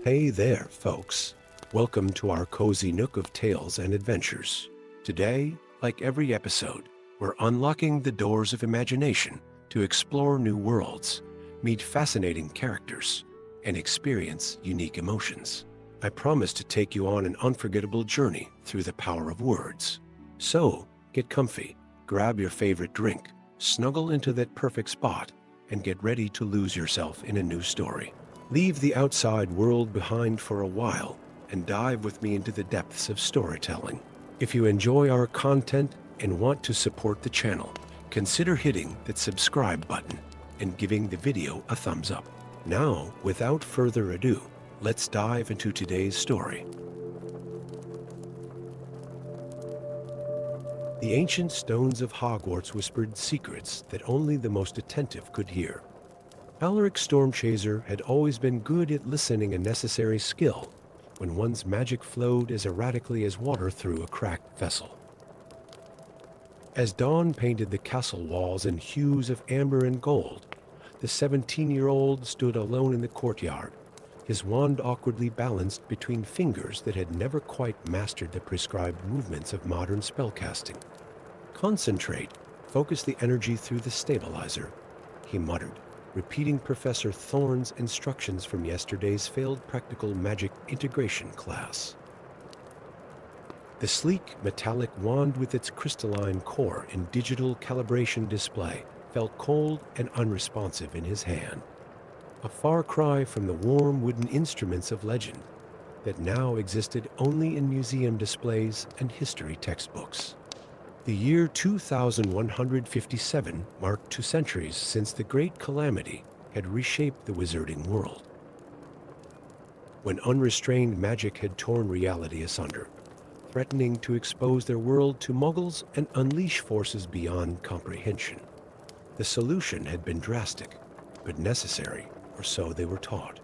Hey there, folks. Welcome to our cozy nook of tales and adventures. Today, like every episode, we're unlocking the doors of imagination to explore new worlds, meet fascinating characters, and experience unique emotions. I promise to take you on an unforgettable journey through the power of words. So, get comfy, grab your favorite drink, snuggle into that perfect spot, and get ready to lose yourself in a new story. Leave the outside world behind for a while and dive with me into the depths of storytelling. If you enjoy our content and want to support the channel, consider hitting that subscribe button and giving the video a thumbs up. Now, without further ado, let's dive into today's story. The ancient stones of Hogwarts whispered secrets that only the most attentive could hear. Alaric Stormchaser had always been good at listening, a necessary skill when one's magic flowed as erratically as water through a cracked vessel. As dawn painted the castle walls in hues of amber and gold, the 17-year-old stood alone in the courtyard, his wand awkwardly balanced between fingers that had never quite mastered the prescribed movements of modern spellcasting. "Concentrate, focus the energy through the stabilizer," he muttered, repeating Professor Thorne's instructions from yesterday's failed practical magic integration class. The sleek, metallic wand with its crystalline core and digital calibration display felt cold and unresponsive in his hand, a far cry from the warm wooden instruments of legend that now existed only in museum displays and history textbooks. The year 2157 marked 2 centuries since the Great Calamity had reshaped the wizarding world. When unrestrained magic had torn reality asunder, threatening to expose their world to muggles and unleash forces beyond comprehension. The solution had been drastic, but necessary, or so they were taught.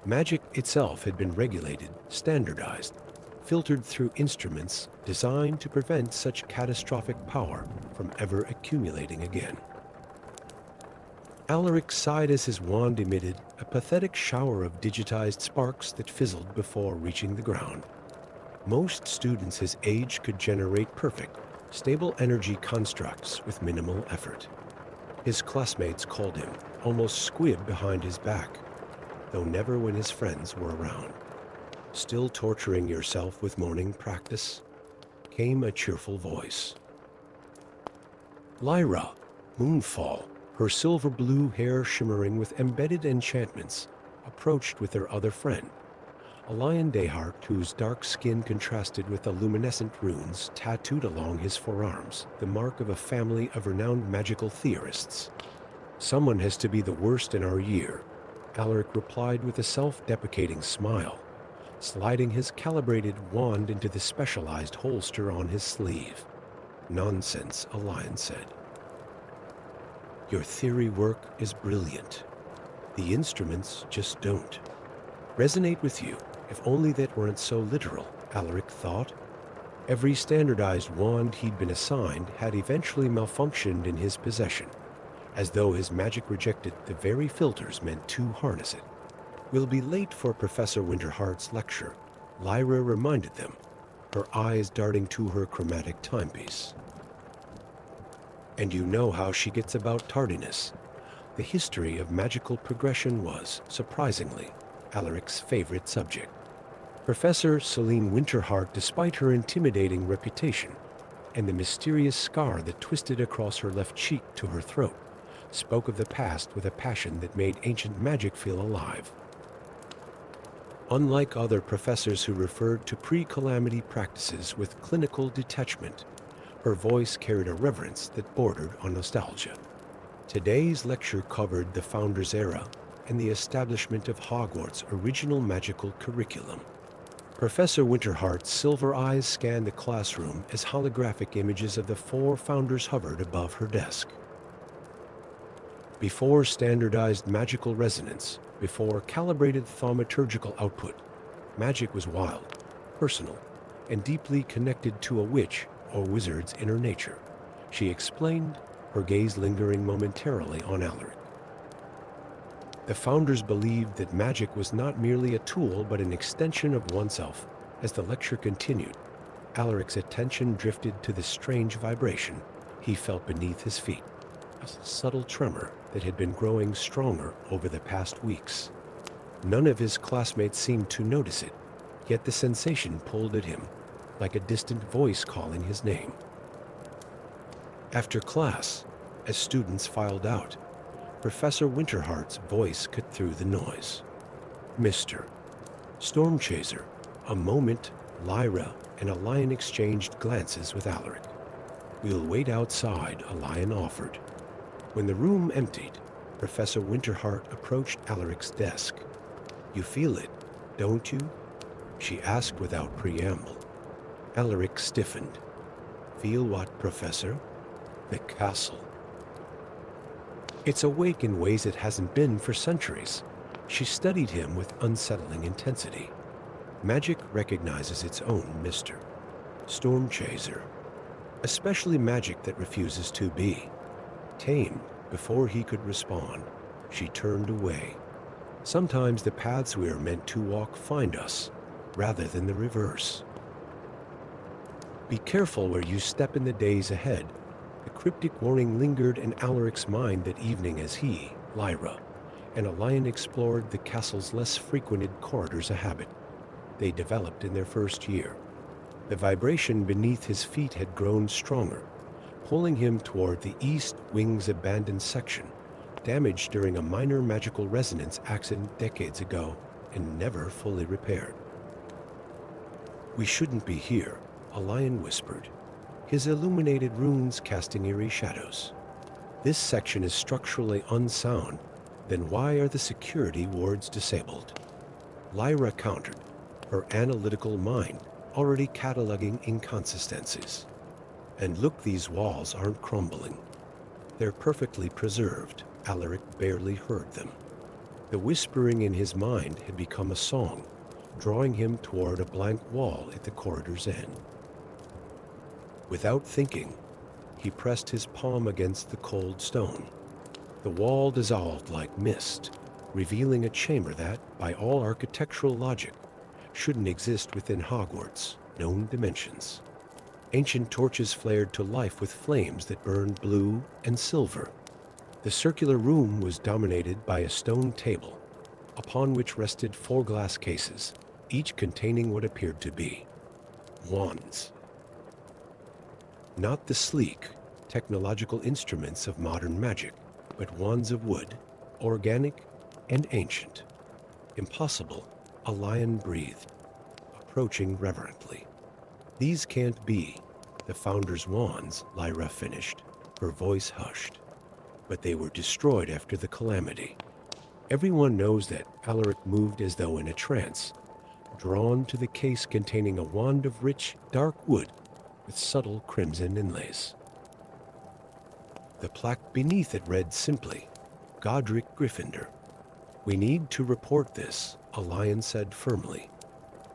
Magic itself had been regulated, standardized, filtered through instruments designed to prevent such catastrophic power from ever accumulating again. Alaric sighed as his wand emitted a pathetic shower of digitized sparks that fizzled before reaching the ground. Most students his age could generate perfect, stable energy constructs with minimal effort. His classmates called him almost squib behind his back, though never when his friends were around. "Still torturing yourself with morning practice?" came a cheerful voice. Lyra, Moonfall, her silver blue hair shimmering with embedded enchantments, approached with her other friend, a lion Dayheart whose dark skin contrasted with the luminescent runes tattooed along his forearms, the mark of a family of renowned magical theorists. "Someone has to be the worst in our year," Alaric replied with a self-deprecating smile, sliding his calibrated wand into the specialized holster on his sleeve. "Nonsense," a lion said. "Your theory work is brilliant. The instruments just don't resonate with you. If only that weren't so literal," Alaric thought. Every standardized wand he'd been assigned had eventually malfunctioned in his possession, as though his magic rejected the very filters meant to harness it. "We'll be late for Professor Winterheart's lecture," Lyra reminded them, her eyes darting to her chromatic timepiece. "And you know how she gets about tardiness." The history of magical progression was, surprisingly, Alaric's favorite subject. Professor Celine Winterheart, despite her intimidating reputation and the mysterious scar that twisted across her left cheek to her throat, spoke of the past with a passion that made ancient magic feel alive. Unlike other professors who referred to pre-calamity practices with clinical detachment, her voice carried a reverence that bordered on nostalgia. Today's lecture covered the Founder's Era and the establishment of Hogwarts' original magical curriculum. Professor Winterheart's silver eyes scanned the classroom as holographic images of the 4 founders hovered above her desk. Before standardized magical resonance, before calibrated thaumaturgical output, magic was wild, personal, and deeply connected to a witch or wizard's inner nature, she explained, her gaze lingering momentarily on Alaric. The founders believed that magic was not merely a tool but an extension of oneself. As the lecture continued, Alaric's attention drifted to the strange vibration he felt beneath his feet, a subtle tremor that had been growing stronger over the past weeks. None of his classmates seemed to notice it, yet the sensation pulled at him, like a distant voice calling his name. After class, as students filed out, Professor Winterheart's voice cut through the noise. "Mr. Stormchaser." A moment, Lyra and a lion exchanged glances with Alaric. "We'll wait outside," a lion offered. When the room emptied, Professor Winterheart approached Alaric's desk. "You feel it, don't you?" she asked without preamble. Alaric stiffened. "Feel what, Professor?" "The castle. It's awake in ways it hasn't been for centuries." She studied him with unsettling intensity. "Magic recognizes its own, Mr. Stormchaser. Especially magic that refuses to be." Tamed before he could respond, she turned away. "Sometimes the paths we are meant to walk find us, rather than the reverse." "Be careful where you step in the days ahead." The cryptic warning lingered in Alaric's mind that evening as he, Lyra, and a lion explored the castle's less frequented corridors a habit they developed in their first year. The vibration beneath his feet had grown stronger, pulling him toward the east wing's abandoned section, damaged during a minor magical resonance accident decades ago and never fully repaired. "We shouldn't be here," a lion whispered, his illuminated runes casting eerie shadows. "This section is structurally unsound. Then why are the security wards disabled?" Lyra countered, her analytical mind already cataloging inconsistencies. "And look, these walls aren't crumbling. They're perfectly preserved." Alaric barely heard them. The whispering in his mind had become a song, drawing him toward a blank wall at the corridor's end. Without thinking, he pressed his palm against the cold stone. The wall dissolved like mist, revealing a chamber that, by all architectural logic, shouldn't exist within Hogwarts' known dimensions. Ancient torches flared to life with flames that burned blue and silver. The circular room was dominated by a stone table, upon which rested 4 glass cases, each containing what appeared to be wands. Not the sleek, technological instruments of modern magic, but wands of wood, organic and ancient. "Impossible," a lion breathed, approaching reverently. "These can't be the founder's wands," Lyra finished, her voice hushed. "But they were destroyed after the calamity." Everyone knows that. Alaric moved as though in a trance, drawn to the case containing a wand of rich, dark wood with subtle crimson inlays. The plaque beneath it read simply, "Godric Gryffindor." "We need to report this," a lion said firmly.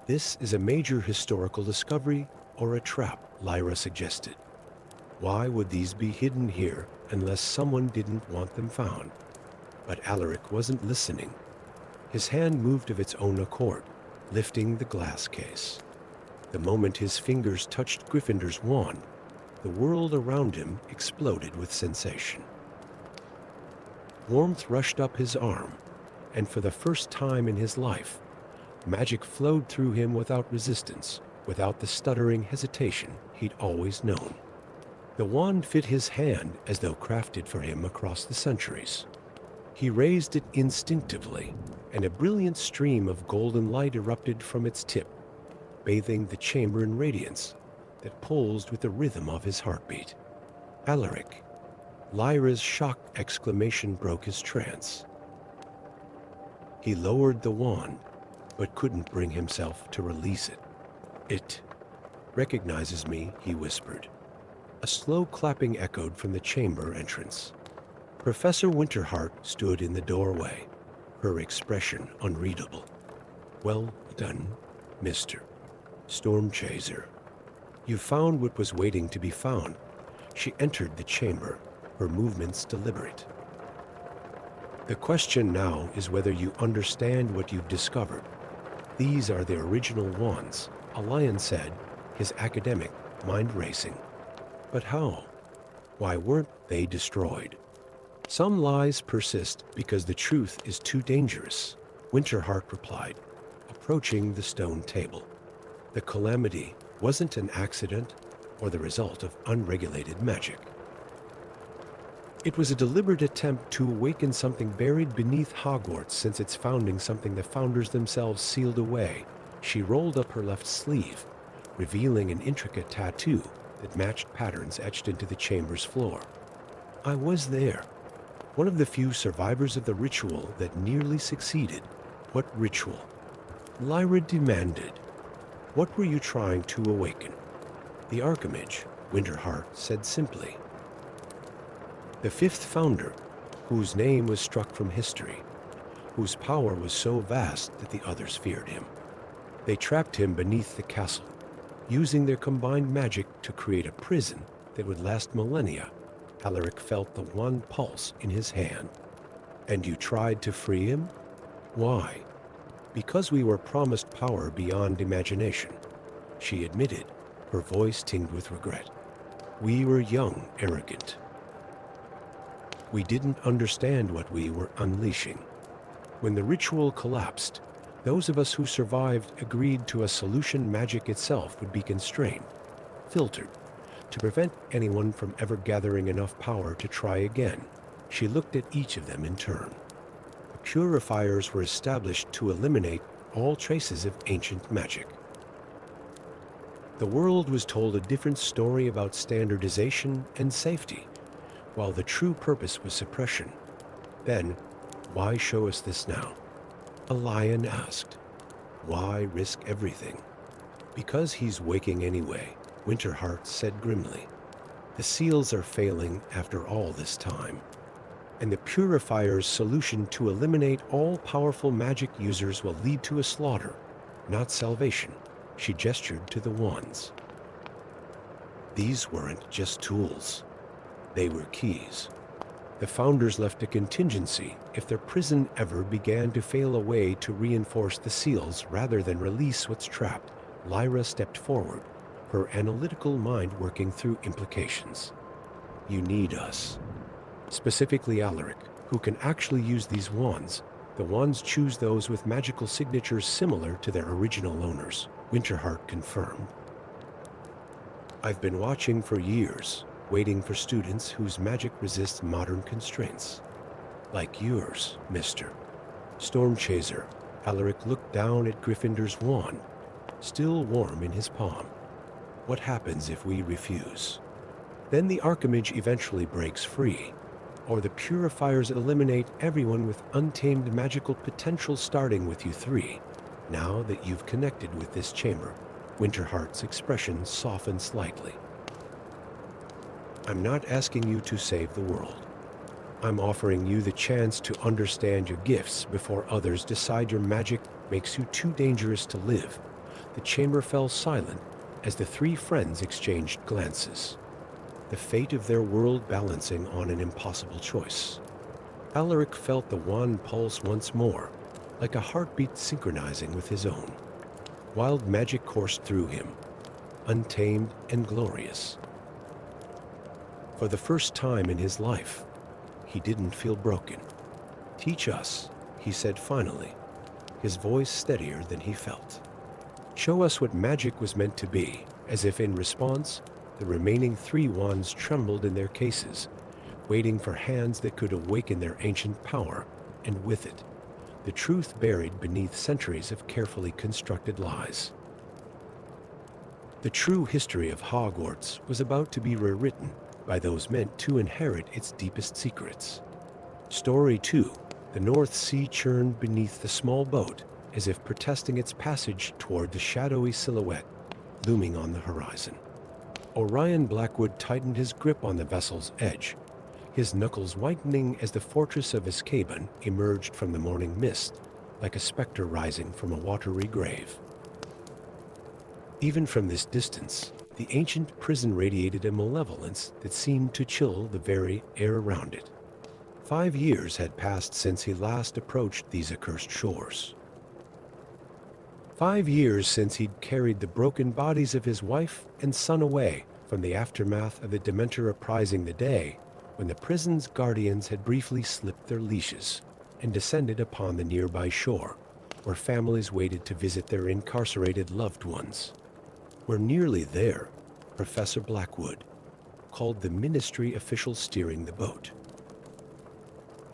"This is a major historical discovery or a trap," Lyra suggested. "Why would these be hidden here unless someone didn't want them found?" But Alaric wasn't listening. His hand moved of its own accord, lifting the glass case. The moment his fingers touched Gryffindor's wand, the world around him exploded with sensation. Warmth rushed up his arm, and for the first time in his life, magic flowed through him without resistance, without the stuttering hesitation he'd always known. The wand fit his hand as though crafted for him across the centuries. He raised it instinctively, and a brilliant stream of golden light erupted from its tip, bathing the chamber in radiance that pulsed with the rhythm of his heartbeat. "Alaric!" Lyra's shocked exclamation broke his trance. He lowered the wand, but couldn't bring himself to release it. "It recognizes me," he whispered. A slow clapping echoed from the chamber entrance. Professor Winterheart stood in the doorway, her expression unreadable. "Well done, Mr. Stormchaser. You found what was waiting to be found." She entered the chamber, her movements deliberate. The question now is whether you understand what you've discovered. These are the original wands, a lion said, his academic mind racing. But how? Why weren't they destroyed? Some lies persist because the truth is too dangerous, Winterheart replied, approaching the stone table. The calamity wasn't an accident or the result of unregulated magic. It was a deliberate attempt to awaken something buried beneath Hogwarts since its founding, something the founders themselves sealed away. She rolled up her left sleeve, revealing an intricate tattoo that matched patterns etched into the chamber's floor. I was there, one of the few survivors of the ritual that nearly succeeded. What ritual? Lyra demanded. What were you trying to awaken? The Archimage, Winterheart said simply. The fifth founder, whose name was struck from history, whose power was so vast that the others feared him. They trapped him beneath the castle, using their combined magic to create a prison that would last millennia. Alaric felt the one pulse in his hand. And you tried to free him? Why? Because we were promised power beyond imagination, she admitted, her voice tinged with regret. We were young, arrogant. We didn't understand what we were unleashing. When the ritual collapsed, those of us who survived agreed to a solution. Magic itself would be constrained, filtered, to prevent anyone from ever gathering enough power to try again. She looked at each of them in turn. The purifiers were established to eliminate all traces of ancient magic. The world was told a different story about standardization and safety, while the true purpose was suppression. Then, why show us this now? A lion asked. Why risk everything? Because he's waking anyway, Winterheart said grimly. The seals are failing after all this time. And the Purifier's solution to eliminate all powerful magic users will lead to a slaughter, not salvation. She gestured to the wands. These weren't just tools. They were keys. The founders left a contingency if their prison ever began to fail, a way to reinforce the seals rather than release what's trapped. Lyra stepped forward, her analytical mind working through implications. You need us. Specifically Alaric, who can actually use these wands. The wands choose those with magical signatures similar to their original owners, Winterheart confirmed. I've been watching for years, waiting for students whose magic resists modern constraints. Like yours, mister. Stormchaser, Alaric looked down at Gryffindor's wand, still warm in his palm. What happens if we refuse? Then the Archimage eventually breaks free, or the Purifiers eliminate everyone with untamed magical potential, starting with you three. Now that you've connected with this chamber, Winterheart's expression softened slightly. I'm not asking you to save the world. I'm offering you the chance to understand your gifts before others decide your magic makes you too dangerous to live. The chamber fell silent as the three friends exchanged glances, the fate of their world balancing on an impossible choice. Alaric felt the wand pulse once more, like a heartbeat synchronizing with his own. Wild magic coursed through him, untamed and glorious. For the first time in his life, he didn't feel broken. Teach us, he said finally, his voice steadier than he felt. Show us what magic was meant to be. As if in response, the remaining three wands trembled in their cases, waiting for hands that could awaken their ancient power, and with it, the truth buried beneath centuries of carefully constructed lies. The true history of Hogwarts was about to be rewritten by those meant to inherit its deepest secrets. Story 2. The North Sea churned beneath the small boat, as if protesting its passage toward the shadowy silhouette looming on the horizon. Orion Blackwood tightened his grip on the vessel's edge, his knuckles whitening as the fortress of Azkaban emerged from the morning mist, like a specter rising from a watery grave. Even from this distance, the ancient prison radiated a malevolence that seemed to chill the very air around it. 5 years had passed since he last approached these accursed shores. 5 years since he'd carried the broken bodies of his wife and son away from the aftermath of the Dementor uprising, the day when the prison's guardians had briefly slipped their leashes and descended upon the nearby shore, where families waited to visit their incarcerated loved ones. We're nearly there, Professor Blackwood called the ministry official steering the boat.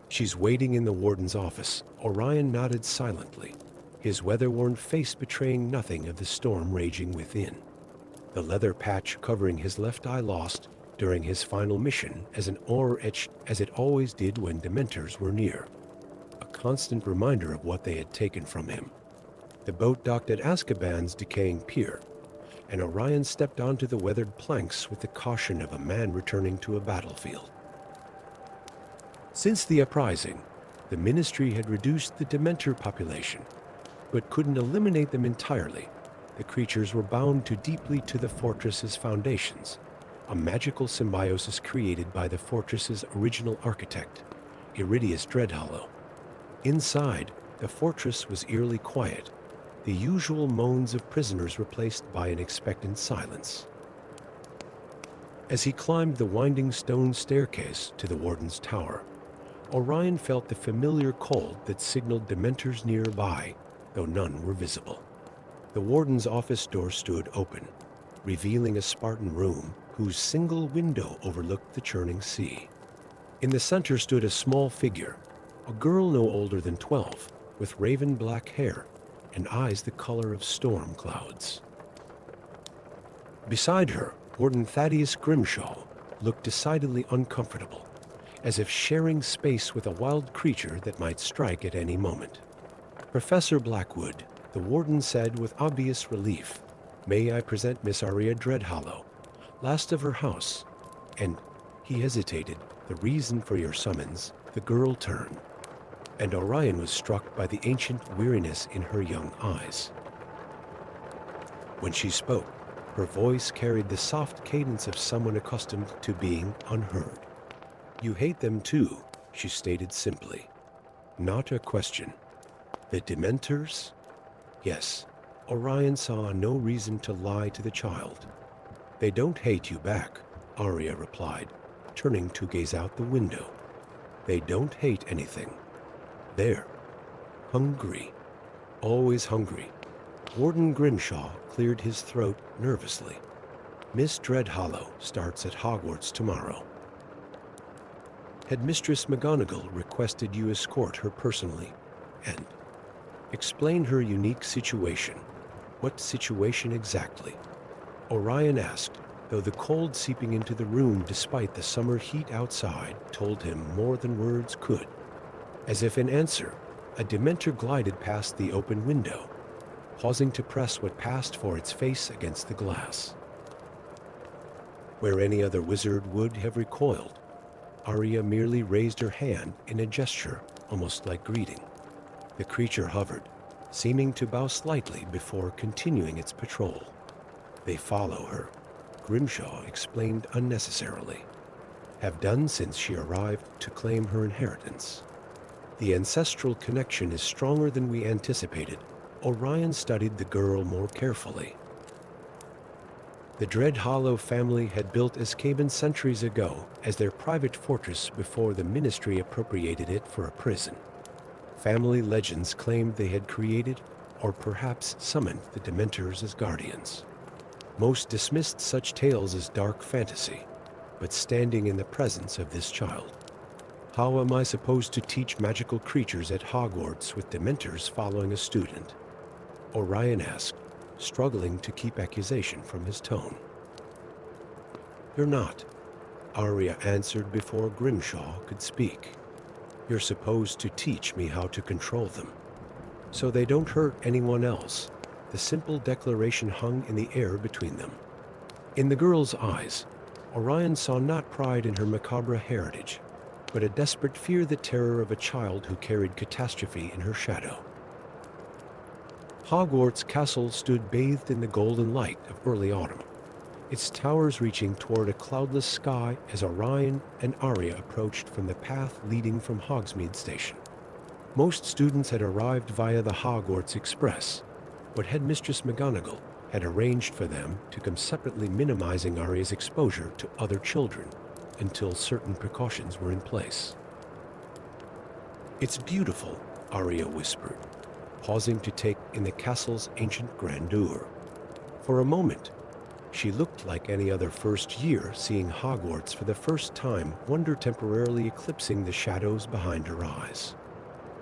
She's waiting in the warden's office. Orion nodded silently, his weather-worn face betraying nothing of the storm raging within. The leather patch covering his left eye lost during his final mission as an aura etched as it always did when Dementors were near, a constant reminder of what they had taken from him. The boat docked at Azkaban's decaying pier, and Orion stepped onto the weathered planks with the caution of a man returning to a battlefield. Since the uprising, the Ministry had reduced the Dementor population, but couldn't eliminate them entirely. The creatures were bound too deeply to the fortress's foundations, a magical symbiosis created by the fortress's original architect, Iridius Dreadhollow. Inside, the fortress was eerily quiet, the usual moans of prisoners replaced by an expectant silence. As he climbed the winding stone staircase to the warden's tower, Orion felt the familiar cold that signaled Dementors nearby, though none were visible. The warden's office door stood open, revealing a Spartan room whose single window overlooked the churning sea. In the center stood a small figure, a girl no older than 12, with raven black hair and eyes the color of storm clouds. Beside her, Warden Thaddeus Grimshaw looked decidedly uncomfortable, as if sharing space with a wild creature that might strike at any moment. Professor Blackwood, the warden said with obvious relief, "May I present Miss Aria Dreadhollow, last of her house?" And he hesitated. "The reason for your summons." The girl turned, and Orion was struck by the ancient weariness in her young eyes. When she spoke, her voice carried the soft cadence of someone accustomed to being unheard. "You hate them too," she stated simply. Not a question. "The Dementors?" "Yes." Orion saw no reason to lie to the child. "They don't hate you back," Arya replied, turning to gaze out the window. "They don't hate anything. They're hungry. Always hungry." Warden Grimshaw cleared his throat nervously. "Miss Dreadhollow starts at Hogwarts tomorrow. Headmistress McGonagall requested you escort her personally and explain her unique situation." "What situation exactly?" Orion asked, though the cold seeping into the room despite the summer heat outside told him more than words could. As if in answer, a Dementor glided past the open window, pausing to press what passed for its face against the glass. Where any other wizard would have recoiled, Arya merely raised her hand in a gesture almost like greeting. The creature hovered, seeming to bow slightly before continuing its patrol. "They follow her," Grimshaw explained unnecessarily. "Have done since she arrived to claim her inheritance. The ancestral connection is stronger than we anticipated." Orion studied the girl more carefully. The Dreadhollow family had built Azkaban centuries ago as their private fortress before the Ministry appropriated it for a prison. Family legends claimed they had created, or perhaps summoned, the Dementors as guardians. Most dismissed such tales as dark fantasy, but standing in the presence of this child, how am I supposed to teach magical creatures at Hogwarts with Dementors following a student? Orion asked, struggling to keep accusation from his tone. "You're not," Arya answered before Grimshaw could speak. "You're supposed to teach me how to control them, so they don't hurt anyone else." The simple declaration hung in the air between them. In the girl's eyes, Orion saw not pride in her macabre heritage, but a desperate fear, the terror of a child who carried catastrophe in her shadow. Hogwarts Castle stood bathed in the golden light of early autumn, its towers reaching toward a cloudless sky as Orion and Arya approached from the path leading from Hogsmeade Station. Most students had arrived via the Hogwarts Express, but Headmistress McGonagall had arranged for them to come separately, minimizing Arya's exposure to other children until certain precautions were in place. "It's beautiful," Arya whispered, pausing to take in the castle's ancient grandeur. For a moment, she looked like any other first year seeing Hogwarts for the first time, wonder temporarily eclipsing the shadows behind her eyes.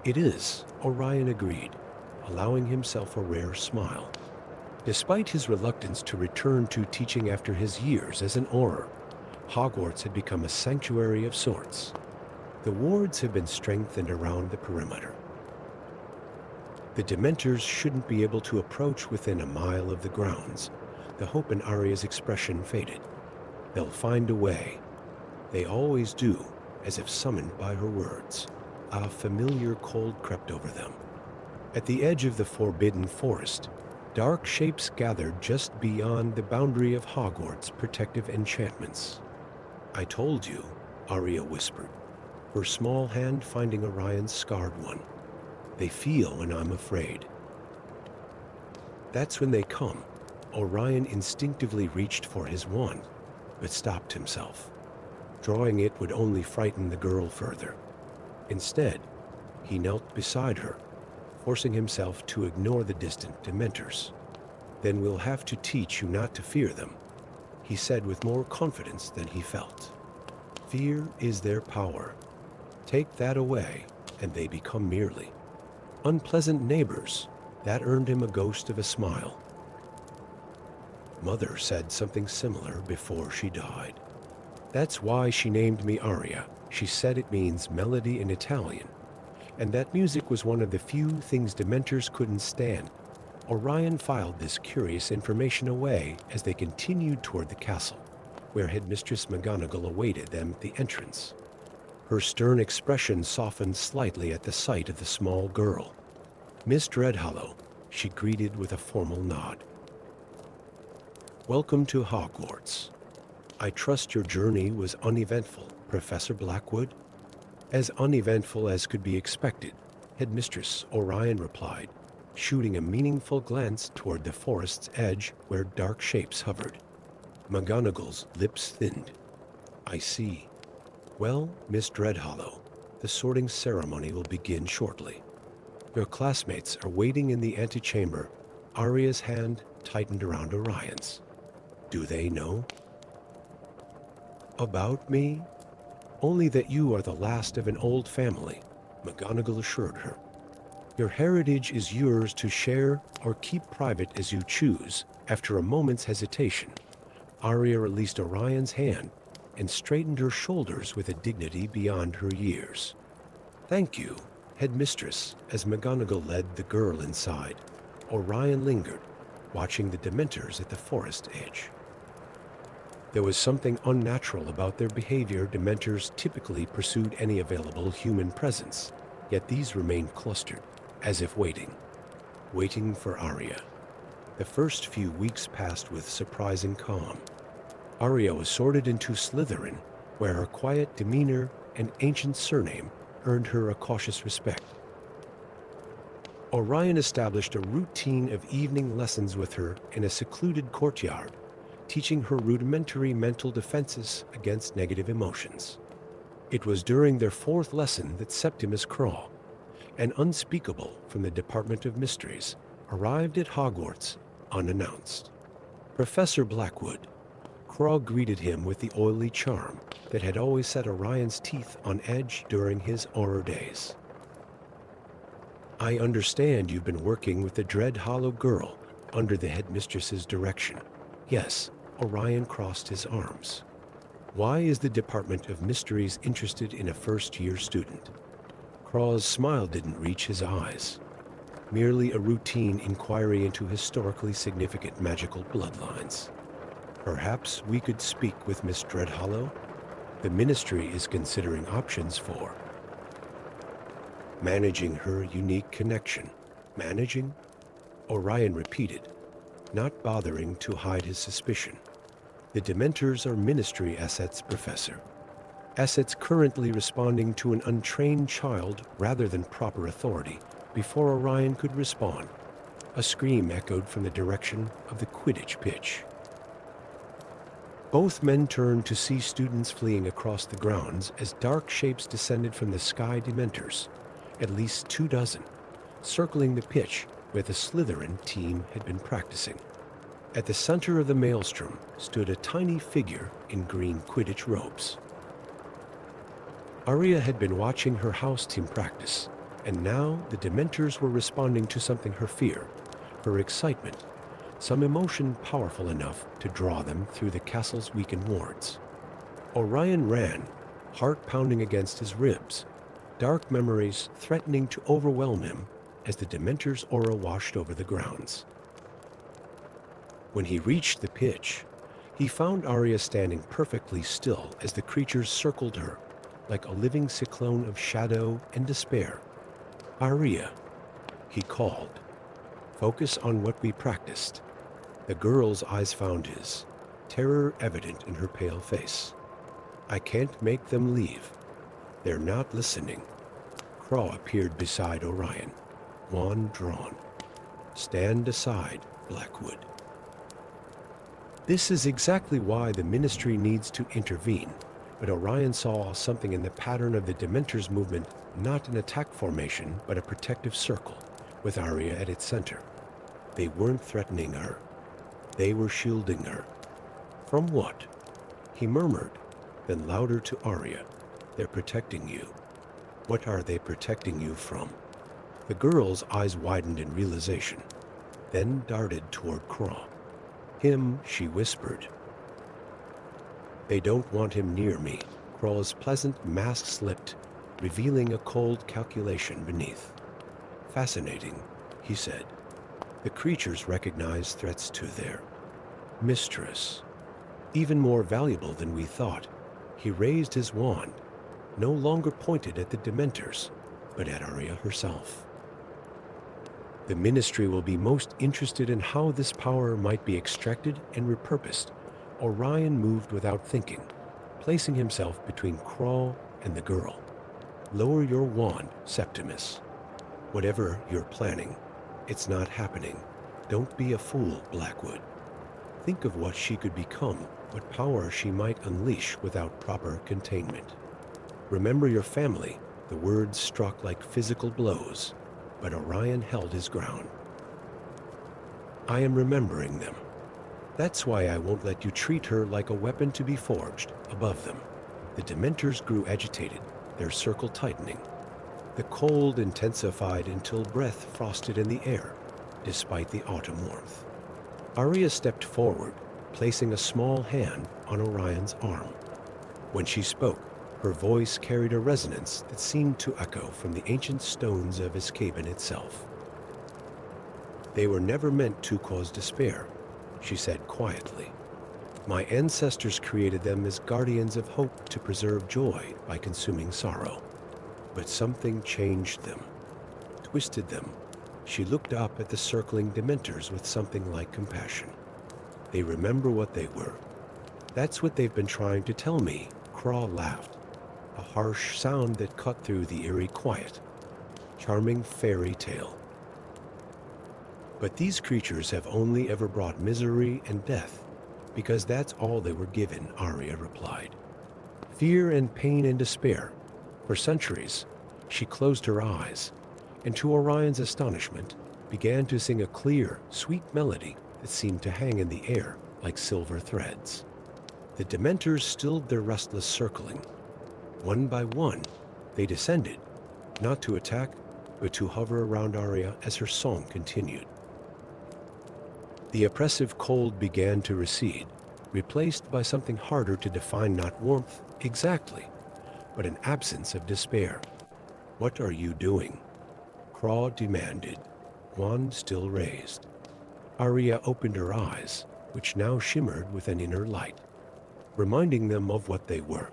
"It is," Orion agreed, allowing himself a rare smile. Despite his reluctance to return to teaching after his years as an Auror, Hogwarts had become a sanctuary of sorts. The wards have been strengthened around the perimeter. The Dementors shouldn't be able to approach within a mile of the grounds. The hope in Arya's expression faded. "They'll find a way. They always do," as if summoned by her words. A familiar cold crept over them. At the edge of the forbidden forest, dark shapes gathered just beyond the boundary of Hogwarts' protective enchantments. "I told you," Arya whispered, her small hand finding Orion's scarred one. "They feel when I'm afraid." That's when they come. Orion instinctively reached for his wand, but stopped himself. Drawing it would only frighten the girl further. Instead, he knelt beside her, forcing himself to ignore the distant Dementors. "Then we'll have to teach you not to fear them," he said with more confidence than he felt. "Fear is their power. Take that away, and they become merely unpleasant neighbors." That earned him a ghost of a smile. "Mother said something similar before she died. That's why she named me Arya. She said it means melody in Italian, and that music was one of the few things Dementors couldn't stand." Orion filed this curious information away as they continued toward the castle, where Headmistress McGonagall awaited them at the entrance. Her stern expression softened slightly at the sight of the small girl. "Miss Dreadhollow," she greeted with a formal nod. "Welcome to Hogwarts. I trust your journey was uneventful, Professor Blackwood?" "As uneventful as could be expected," Headmistress Orion replied, shooting a meaningful glance toward the forest's edge where dark shapes hovered. McGonagall's lips thinned. "I see. Well, Miss Dreadhollow, the sorting ceremony will begin shortly. Your classmates are waiting in the antechamber." Arya's hand tightened around Orion's. "Do they know?" "About me? Only that you are the last of an old family," McGonagall assured her. "Your heritage is yours to share or keep private as you choose." After a moment's hesitation, Arya released Orion's hand and straightened her shoulders with a dignity beyond her years. "Thank you, Headmistress." As McGonagall led the girl inside, Orion lingered, watching the Dementors at the forest edge. There was something unnatural about their behavior. Dementors typically pursued any available human presence, yet these remained clustered, as if waiting for Arya. The first few weeks passed with surprising calm. Arya was sorted into Slytherin, where her quiet demeanor and ancient surname earned her a cautious respect. Orion established a routine of evening lessons with her in a secluded courtyard, teaching her rudimentary mental defenses against negative emotions. It was during their fourth lesson that Septimus Craw, an unspeakable from the Department of Mysteries, arrived at Hogwarts unannounced. Professor Blackwood. Craw greeted him with the oily charm that had always set Orion's teeth on edge during his Auror days. "I understand you've been working with the Dreadhollow girl under the headmistress's direction." "Yes," Orion crossed his arms. "Why is the Department of Mysteries interested in a first-year student?" Craw's smile didn't reach his eyes. Merely a routine inquiry into historically significant magical bloodlines. "Perhaps we could speak with Miss Dreadhollow? The Ministry is considering options for managing her unique connection." "Managing?" Orion repeated, not bothering to hide his suspicion. The Dementors are ministry assets, Professor. Assets currently responding to an untrained child rather than proper authority before Orion could respond. A scream echoed from the direction of the Quidditch pitch. Both men turned to see students fleeing across the grounds as dark shapes descended from the sky Dementors, at least 24, circling the pitch where the Slytherin team had been practicing. At the center of the maelstrom stood a tiny figure in green Quidditch robes. Arya had been watching her house team practice, and now the Dementors were responding to something: her fear, her excitement, some emotion powerful enough to draw them through the castle's weakened wards. Orion ran, heart pounding against his ribs, dark memories threatening to overwhelm him as the Dementor's aura washed over the grounds. When he reached the pitch, he found Arya standing perfectly still as the creatures circled her, like a living cyclone of shadow and despair. "Arya," he called. "Focus on what we practiced." The girl's eyes found his, terror evident in her pale face. "I can't make them leave. They're not listening." Craw appeared beside Orion, wand drawn. "Stand aside, Blackwood." This is exactly why the Ministry needs to intervene, but Orion saw something in the pattern of the Dementor's movement, not an attack formation, but a protective circle, with Arya at its center. They weren't threatening her. They were shielding her. From what? He murmured, then louder to Arya. "They're protecting you." "What are they protecting you from?" The girl's eyes widened in realization, then darted toward Craw. "Him," she whispered. "They don't want him near me." Craw's pleasant mask slipped, revealing a cold calculation beneath. "Fascinating," he said. "The creatures recognize threats to their mistress. Even more valuable than we thought." He raised his wand, no longer pointed at the Dementors, but at Arya herself. "The Ministry will be most interested in how this power might be extracted and repurposed." Orion moved without thinking, placing himself between Craw and the girl. "Lower your wand, Septimus. Whatever you're planning, it's not happening. Don't be a fool, Blackwood. Think of what she could become, what power she might unleash without proper containment. Remember your family." The words struck like physical blows, but Orion held his ground. "I am remembering them. That's why I won't let you treat her like a weapon to be forged above them." The Dementors grew agitated, their circle tightening. The cold intensified until breath frosted in the air, despite the autumn warmth. Arya stepped forward, placing a small hand on Orion's arm. When she spoke, her voice carried a resonance that seemed to echo from the ancient stones of Escaben itself. "They were never meant to cause despair," she said quietly. "My ancestors created them as guardians of hope to preserve joy by consuming sorrow. But something changed them, twisted them." She looked up at the circling Dementors with something like compassion. "They remember what they were. That's what they've been trying to tell me." Craw laughed, a harsh sound that cut through the eerie quiet. "Charming fairy tale. But these creatures have only ever brought misery and death, because that's all they were given," Arya replied. "Fear and pain and despair. For centuries." She closed her eyes, and to Orion's astonishment, began to sing a clear, sweet melody that seemed to hang in the air like silver threads. The Dementors stilled their restless circling. One by one, they descended, not to attack, but to hover around Arya as her song continued. The oppressive cold began to recede, replaced by something harder to define, not warmth exactly, but an absence of despair. "What are you doing?" Craw demanded, wand still raised. Arya opened her eyes, which now shimmered with an inner light, reminding them of what they were,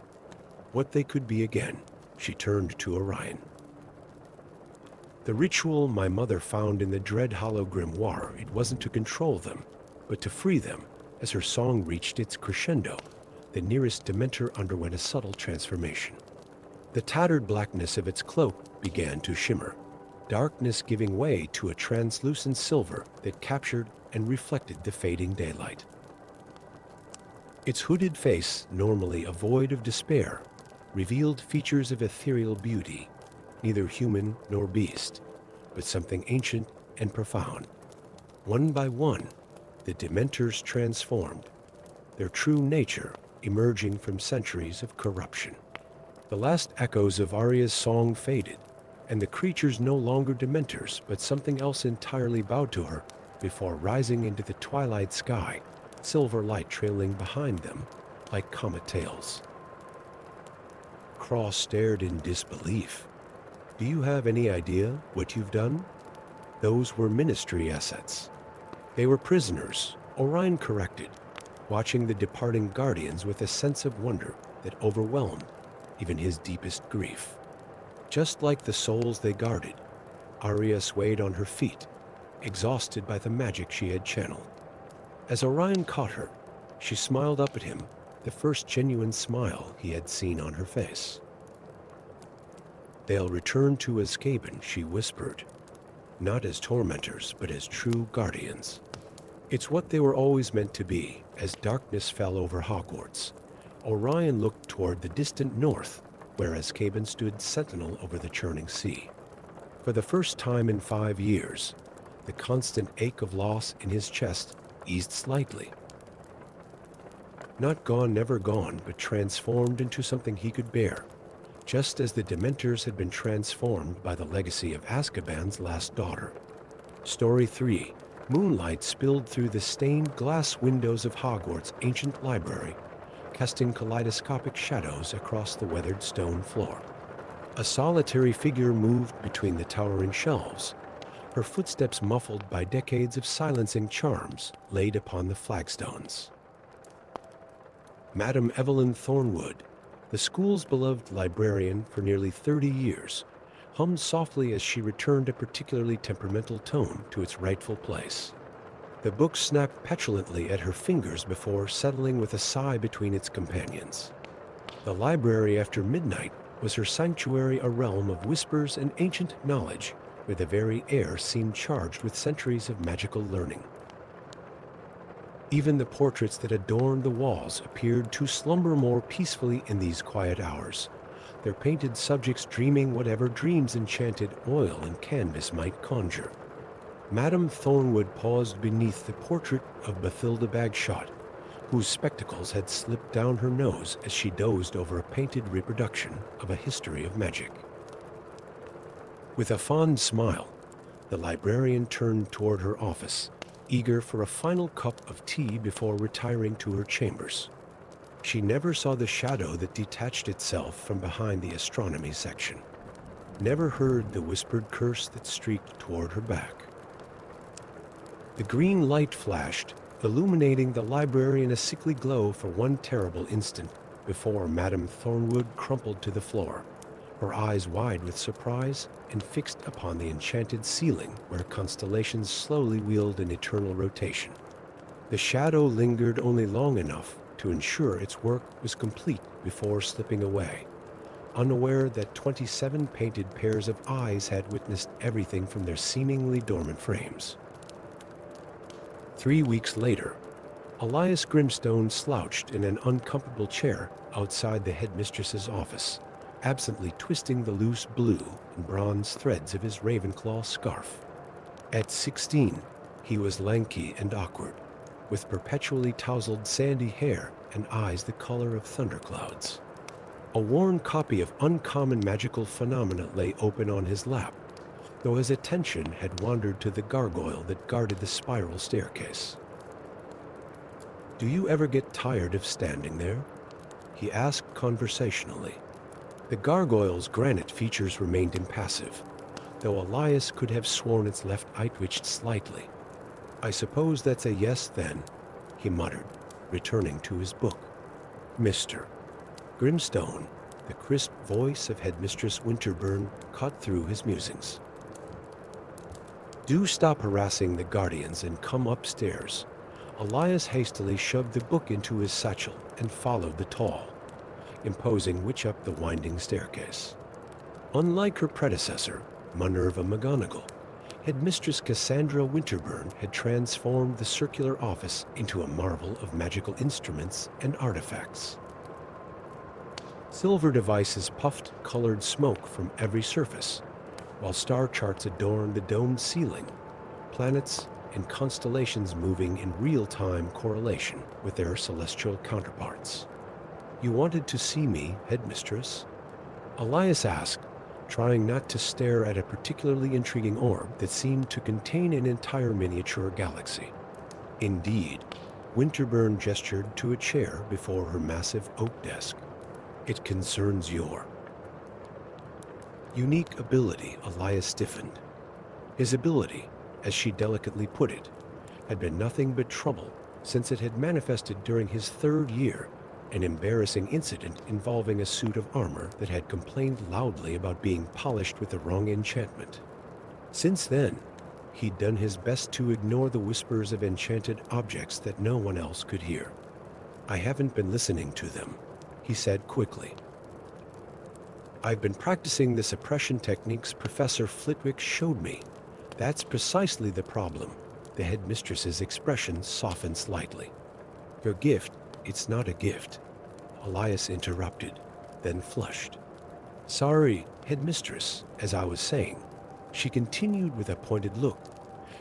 what they could be again. She turned to Orion. "The ritual my mother found in the dread hollow grimoire, it wasn't to control them, but to free them, As her song reached its crescendo, the nearest Dementor underwent a subtle transformation. The tattered blackness of its cloak began to shimmer, darkness giving way to a translucent silver that captured and reflected the fading daylight. Its hooded face, normally a void of despair, revealed features of ethereal beauty, neither human nor beast, but something ancient and profound. One by one, the Dementors transformed, their true nature emerging from centuries of corruption. The last echoes of Arya's song faded, and the creatures no longer Dementors, but something else entirely bowed to her before rising into the twilight sky, silver light trailing behind them like comet tails. Cross stared in disbelief. Do you have any idea what you've done? Those were ministry assets. They were prisoners, Orion corrected, watching the departing guardians with a sense of wonder that overwhelmed even his deepest grief. Just like the souls they guarded, Arya swayed on her feet, exhausted by the magic she had channeled. As Orion caught her, she smiled up at him, the first genuine smile he had seen on her face. "They'll return to Azkaban," she whispered, "not as tormentors, but as true guardians." It's what they were always meant to be. As darkness fell over Hogwarts, Orion looked toward the distant north, where Azkaban stood sentinel over the churning sea. For the first time in 5 years, the constant ache of loss in his chest eased slightly. Not gone, never gone, but transformed into something he could bear, just as the Dementors had been transformed by the legacy of Azkaban's last daughter. Story 3. Moonlight spilled through the stained glass windows of Hogwarts' ancient library, casting kaleidoscopic shadows across the weathered stone floor. A solitary figure moved between the towering shelves, her footsteps muffled by decades of silencing charms laid upon the flagstones. Madame Evelyn Thornwood, the school's beloved librarian for nearly 30 years, hummed softly as she returned a particularly temperamental tone to its rightful place. The book snapped petulantly at her fingers before settling with a sigh between its companions. The library after midnight was her sanctuary, a realm of whispers and ancient knowledge, where the very air seemed charged with centuries of magical learning. Even the portraits that adorned the walls appeared to slumber more peacefully in these quiet hours, their painted subjects dreaming whatever dreams enchanted oil and canvas might conjure. Madame Thornwood paused beneath the portrait of Bathilda Bagshot, whose spectacles had slipped down her nose as she dozed over a painted reproduction of a history of magic. With a fond smile, the librarian turned toward her office, eager for a final cup of tea before retiring to her chambers. She never saw the shadow that detached itself from behind the astronomy section, never heard the whispered curse that streaked toward her back. The green light flashed, illuminating the library in a sickly glow for one terrible instant before Madame Thornwood crumpled to the floor, her eyes wide with surprise and fixed upon the enchanted ceiling where constellations slowly wheeled in eternal rotation. The shadow lingered only long enough to ensure its work was complete before slipping away, unaware that 27 painted pairs of eyes had witnessed everything from their seemingly dormant frames. 3 weeks later, Elias Grimstone slouched in an uncomfortable chair outside the headmistress's office, absently twisting the loose blue and bronze threads of his Ravenclaw scarf. At 16, he was lanky and awkward, with perpetually tousled sandy hair and eyes the color of thunderclouds. A worn copy of Uncommon Magical Phenomena lay open on his lap, though his attention had wandered to the gargoyle that guarded the spiral staircase. "Do you ever get tired of standing there?" he asked conversationally. The gargoyle's granite features remained impassive, though Elias could have sworn its left eye twitched slightly. "I suppose that's a yes, then," he muttered, returning to his book. "Mr. Grimstone," the crisp voice of Headmistress Winterburn cut through his musings. "Do stop harassing the guardians and come upstairs. Elias hastily shoved the book into his satchel and followed the tall, imposing witch up the winding staircase. Unlike her predecessor, Minerva McGonagall, Headmistress Cassandra Winterburn had transformed the circular office into a marvel of magical instruments and artifacts. Silver devices puffed colored smoke from every surface, while star charts adorned the domed ceiling, planets and constellations moving in real-time correlation with their celestial counterparts. "You wanted to see me, Headmistress?" Elias asked, trying not to stare at a particularly intriguing orb that seemed to contain an entire miniature galaxy. Indeed, Winterburn gestured to a chair before her massive oak desk. "It concerns your unique ability." Elias stiffened. His ability, as she delicately put it, had been nothing but trouble since it had manifested during his 3rd year, an embarrassing incident involving a suit of armor that had complained loudly about being polished with the wrong enchantment. Since then, he'd done his best to ignore the whispers of enchanted objects that no one else could hear. "I haven't been listening to them," he said quickly. "I've been practicing the suppression techniques Professor Flitwick showed me. That's precisely the problem." The headmistress's expression softened slightly. "Your gift, it's not a gift," Elias interrupted, then flushed. "Sorry, Headmistress, as I was saying," she continued with a pointed look.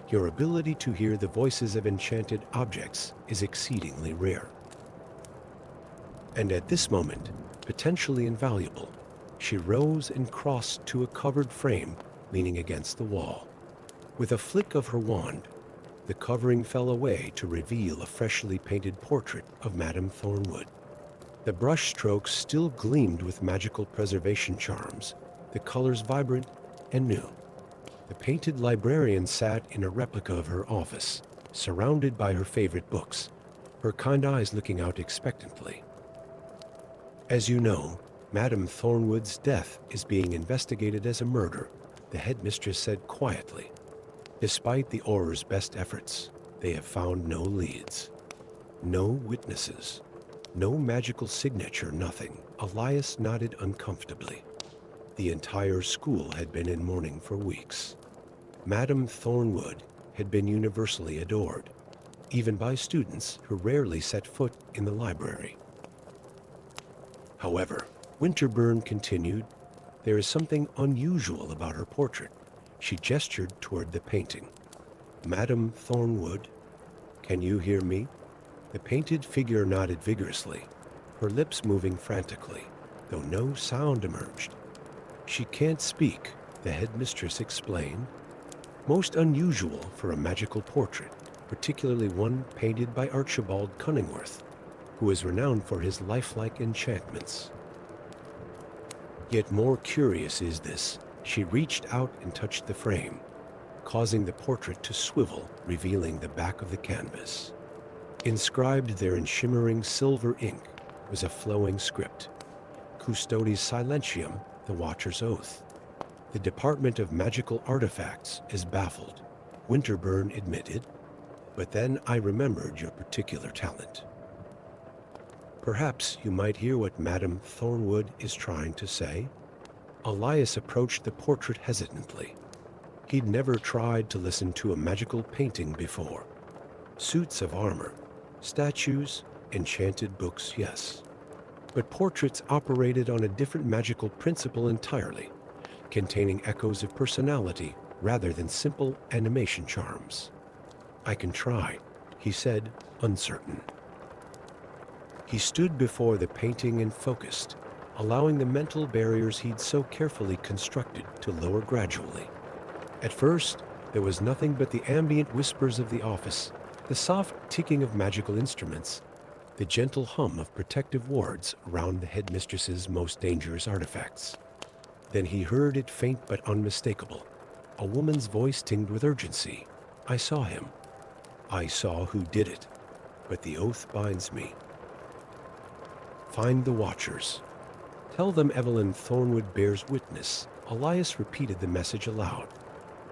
"Your ability to hear the voices of enchanted objects is exceedingly rare. And at this moment, potentially invaluable." She rose and crossed to a covered frame leaning against the wall. With a flick of her wand, the covering fell away to reveal a freshly painted portrait of Madame Thornwood. The brush strokes still gleamed with magical preservation charms, the colors vibrant and new. The painted librarian sat in a replica of her office, surrounded by her favorite books, her kind eyes looking out expectantly. "As you know, Madame Thornwood's death is being investigated as a murder," the headmistress said quietly. "Despite the Auror's best efforts, they have found no leads. No witnesses. No magical signature, nothing." Elias nodded uncomfortably. The entire school had been in mourning for weeks. Madame Thornwood had been universally adored, even by students who rarely set foot in the library. However, Winterburn continued, "There is something unusual about her portrait." She gestured toward the painting. "Madame Thornwood, can you hear me?" The painted figure nodded vigorously, her lips moving frantically, though no sound emerged. "She can't speak," the headmistress explained. "Most unusual for a magical portrait, particularly one painted by Archibald Cunningworth, who is renowned for his lifelike enchantments. Yet more curious is this." She reached out and touched the frame, causing the portrait to swivel, revealing the back of the canvas. Inscribed there in shimmering silver ink was a flowing script: Custodes Silentium, the Watcher's Oath. "The Department of Magical Artifacts is baffled," Winterburn admitted, "but then I remembered your particular talent. Perhaps you might hear what Madame Thornwood is trying to say." Elias approached the portrait hesitantly. He'd never tried to listen to a magical painting before. Suits of armor, statues, enchanted books, yes. But portraits operated on a different magical principle entirely, containing echoes of personality rather than simple animation charms. "I can try," he said, uncertain. He stood before the painting and focused, allowing the mental barriers he'd so carefully constructed to lower gradually. At first, there was nothing but the ambient whispers of the office, the soft ticking of magical instruments, the gentle hum of protective wards around the headmistress's most dangerous artifacts. Then he heard it faint but unmistakable, a woman's voice tinged with urgency. "I saw him. I saw who did it, but the oath binds me. Find the Watchers. Tell them Evelyn Thornwood bears witness." Elias repeated the message aloud,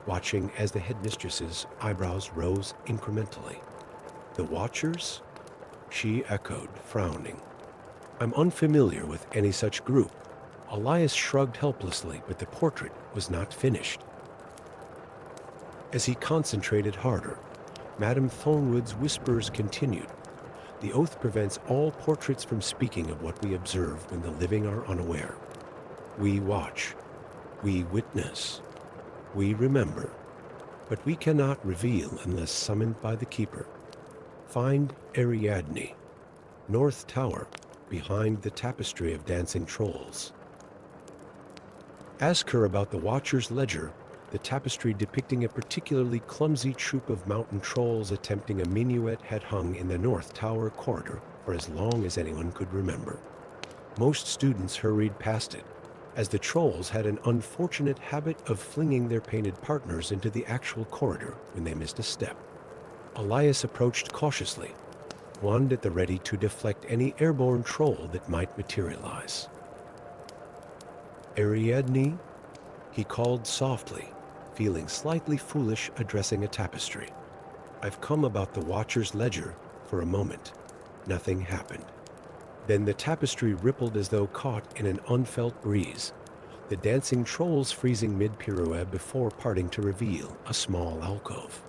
watching as the headmistress's eyebrows rose incrementally. The Watchers? She echoed, frowning. I'm unfamiliar with any such group. Elias shrugged helplessly, but the portrait was not finished. As he concentrated harder, Madame Thornwood's whispers continued. The oath prevents all portraits from speaking of what we observe when the living are unaware. We watch. We witness. We remember. But we cannot reveal unless summoned by the Keeper. Find Ariadne, North Tower, behind the tapestry of dancing trolls. Ask her about the Watcher's ledger, the tapestry depicting a particularly clumsy troupe of mountain trolls attempting a minuet had hung in the North Tower corridor for as long as anyone could remember. Most students hurried past it, as the trolls had an unfortunate habit of flinging their painted partners into the actual corridor when they missed a step. Elias approached cautiously, wand at the ready to deflect any airborne troll that might materialize. Ariadne, he called softly, feeling slightly foolish addressing a tapestry. I've come about the Watcher's ledger for a moment. Nothing happened. Then the tapestry rippled as though caught in an unfelt breeze, the dancing trolls freezing mid-pirouette before parting to reveal a small alcove.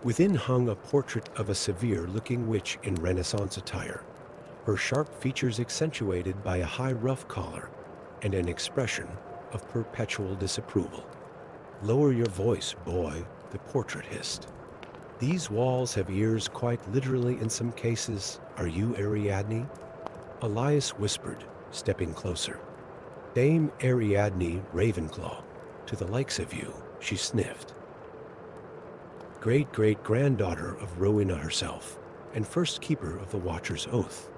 Within hung a portrait of a severe-looking witch in Renaissance attire, her sharp features accentuated by a high ruff collar and an expression of perpetual disapproval. Lower your voice, boy, the portrait hissed. These walls have ears quite literally in some cases. Are you Ariadne? Elias whispered, stepping closer. Dame Ariadne Ravenclaw, to the likes of you, she sniffed. Great-great-granddaughter of Rowena herself, and first keeper of the Watcher's Oath.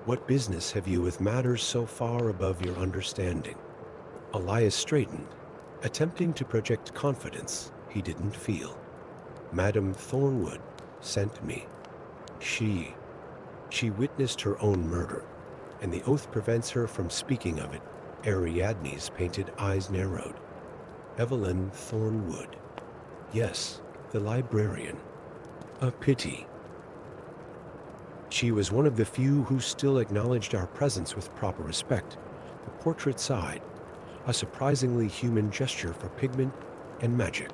What business have you with matters so far above your understanding? Elias straightened, attempting to project confidence he didn't feel. Madame Thornwood sent me. She witnessed her own murder, and the oath prevents her from speaking of it. Ariadne's painted eyes narrowed. Evelyn Thornwood. Yes, the librarian. A pity. She was one of the few who still acknowledged our presence with proper respect. The portrait sighed, a surprisingly human gesture for pigment and magic.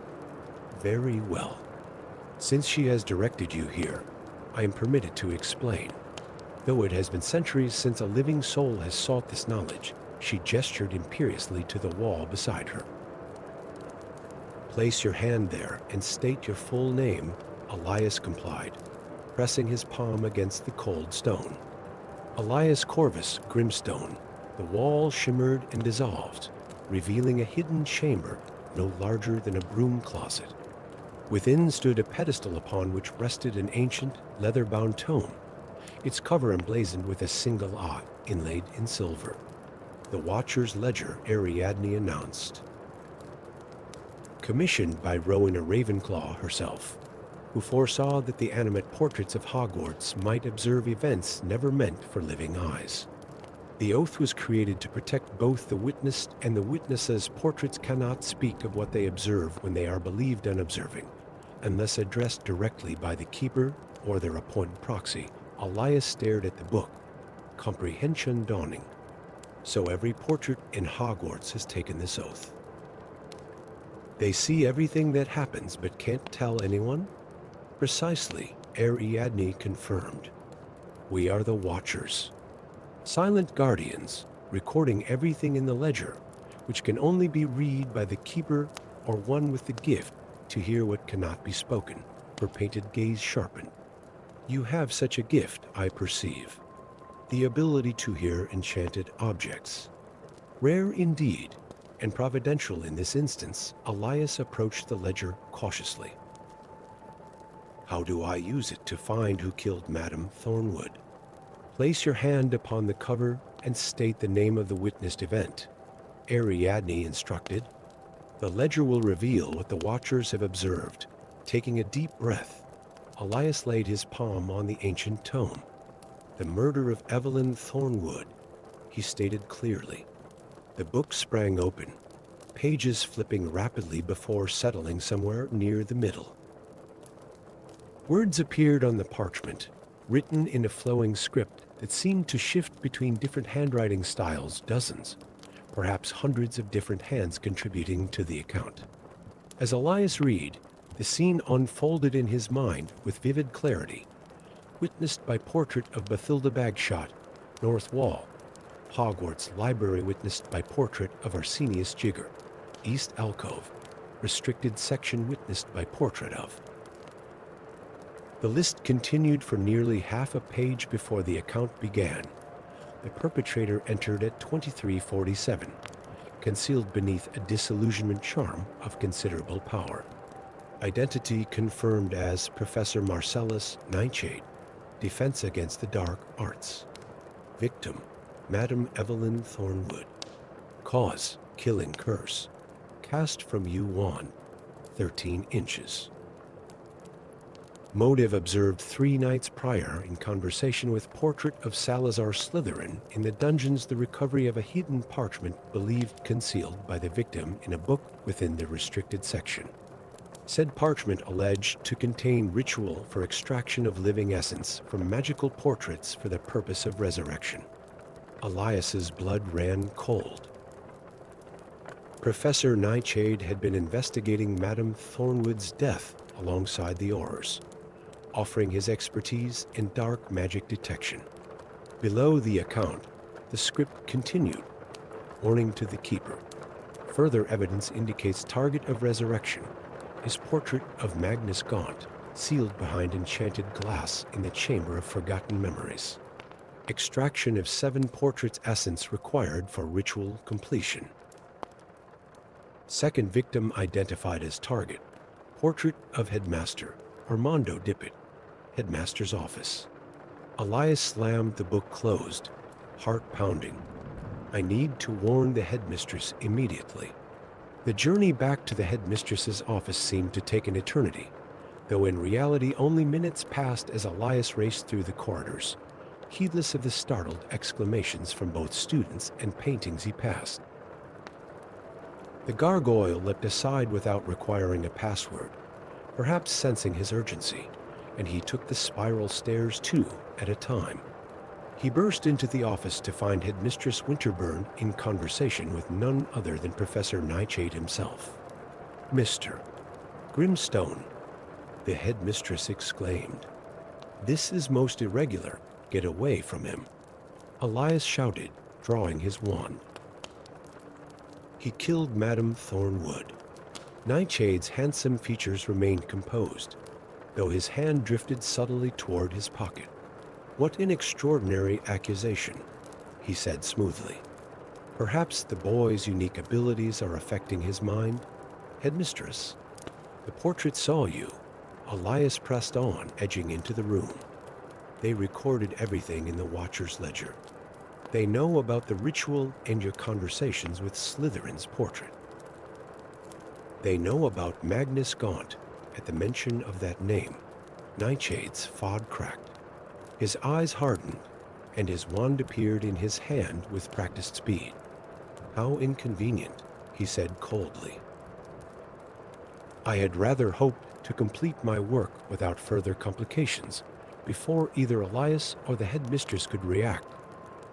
Very well. Since she has directed you here, I am permitted to explain. Though it has been centuries since a living soul has sought this knowledge, she gestured imperiously to the wall beside her. Place your hand there and state your full name, Elias complied, pressing his palm against the cold stone. Elias Corvus Grimstone. The wall shimmered and dissolved, revealing a hidden chamber no larger than a broom closet. Within stood a pedestal upon which rested an ancient, leather-bound tome, its cover emblazoned with a single eye inlaid in silver. The Watcher's Ledger, Ariadne announced. Commissioned by Rowena Ravenclaw herself, who foresaw that the animate portraits of Hogwarts might observe events never meant for living eyes. The oath was created to protect both the witnessed and the witnesses. Portraits cannot speak of what they observe when they are believed unobserving, unless addressed directly by the Keeper or their appointed proxy. Elias stared at the book, comprehension dawning. So every portrait in Hogwarts has taken this oath. They see everything that happens but can't tell anyone? Precisely, Ariadne confirmed. We are the Watchers. Silent guardians, recording everything in the ledger, which can only be read by the Keeper or one with the gift to hear what cannot be spoken. Her painted gaze sharpened. You have such a gift, I perceive. The ability to hear enchanted objects. Rare indeed, and providential in this instance. Elias approached the ledger cautiously. How do I use it to find who killed Madame Thornwood? Place your hand upon the cover and state the name of the witnessed event, Ariadne instructed. The ledger will reveal what the Watchers have observed. Taking a deep breath, Elias laid his palm on the ancient tome. The murder of Evelyn Thornwood, he stated clearly. The book sprang open, pages flipping rapidly before settling somewhere near the middle. Words appeared on the parchment, written in a flowing script that seemed to shift between different handwriting styles, dozens, perhaps hundreds of different hands contributing to the account. As Elias read, the scene unfolded in his mind with vivid clarity, witnessed by portrait of Bathilda Bagshot, north wall, Hogwarts library witnessed by portrait of Arsenius Jigger, east alcove, restricted section witnessed by portrait of. The list continued for nearly half a page before the account began. The perpetrator entered at 2347, concealed beneath a disillusionment charm of considerable power. Identity confirmed as Professor Marcellus Nightshade, Defense Against the Dark Arts. Victim, Madame Evelyn Thornwood. Cause, Killing Curse. Cast from U wand, 13 inches. Motive observed 3 nights prior in conversation with portrait of Salazar Slytherin in the dungeons, the recovery of a hidden parchment believed concealed by the victim in a book within the restricted section. Said parchment alleged to contain ritual for extraction of living essence from magical portraits for the purpose of resurrection. Elias's blood ran cold. Professor Nightshade had been investigating Madame Thornwood's death alongside the Aurors, offering his expertise in dark magic detection. Below the account, the script continued, warning to the keeper. Further evidence indicates target of resurrection is portrait of Magnus Gaunt, sealed behind enchanted glass in the Chamber of Forgotten Memories. Extraction of 7 portraits essence required for ritual completion. Second victim identified as target, portrait of Headmaster Armando Dippet, Headmaster's office. Elias slammed the book closed, heart pounding. I need to warn the headmistress immediately. The journey back to the headmistress's office seemed to take an eternity, though in reality only minutes passed as Elias raced through the corridors, heedless of the startled exclamations from both students and paintings he passed. The gargoyle leapt aside without requiring a password, perhaps sensing his urgency, and he took the spiral stairs 2 at a time. He burst into the office to find Headmistress Winterburn in conversation with none other than Professor Nightshade himself. Mr. Grimstone, the headmistress exclaimed. This is most irregular. Get away from him. Elias shouted, drawing his wand. He killed Madame Thornwood. Nightshade's handsome features remained composed, though his hand drifted subtly toward his pocket. What an extraordinary accusation, he said smoothly. Perhaps the boy's unique abilities are affecting his mind. Headmistress, the portrait saw you. Elias pressed on, edging into the room. They recorded everything in the Watcher's ledger. They know about the ritual and your conversations with Slytherin's portrait. They know about Magnus Gaunt. At the mention of that name, Nightshade's fod cracked. His eyes hardened, and his wand appeared in his hand with practiced speed. How inconvenient, he said coldly. I had rather hoped to complete my work without further complications before either Elias or the headmistress could react.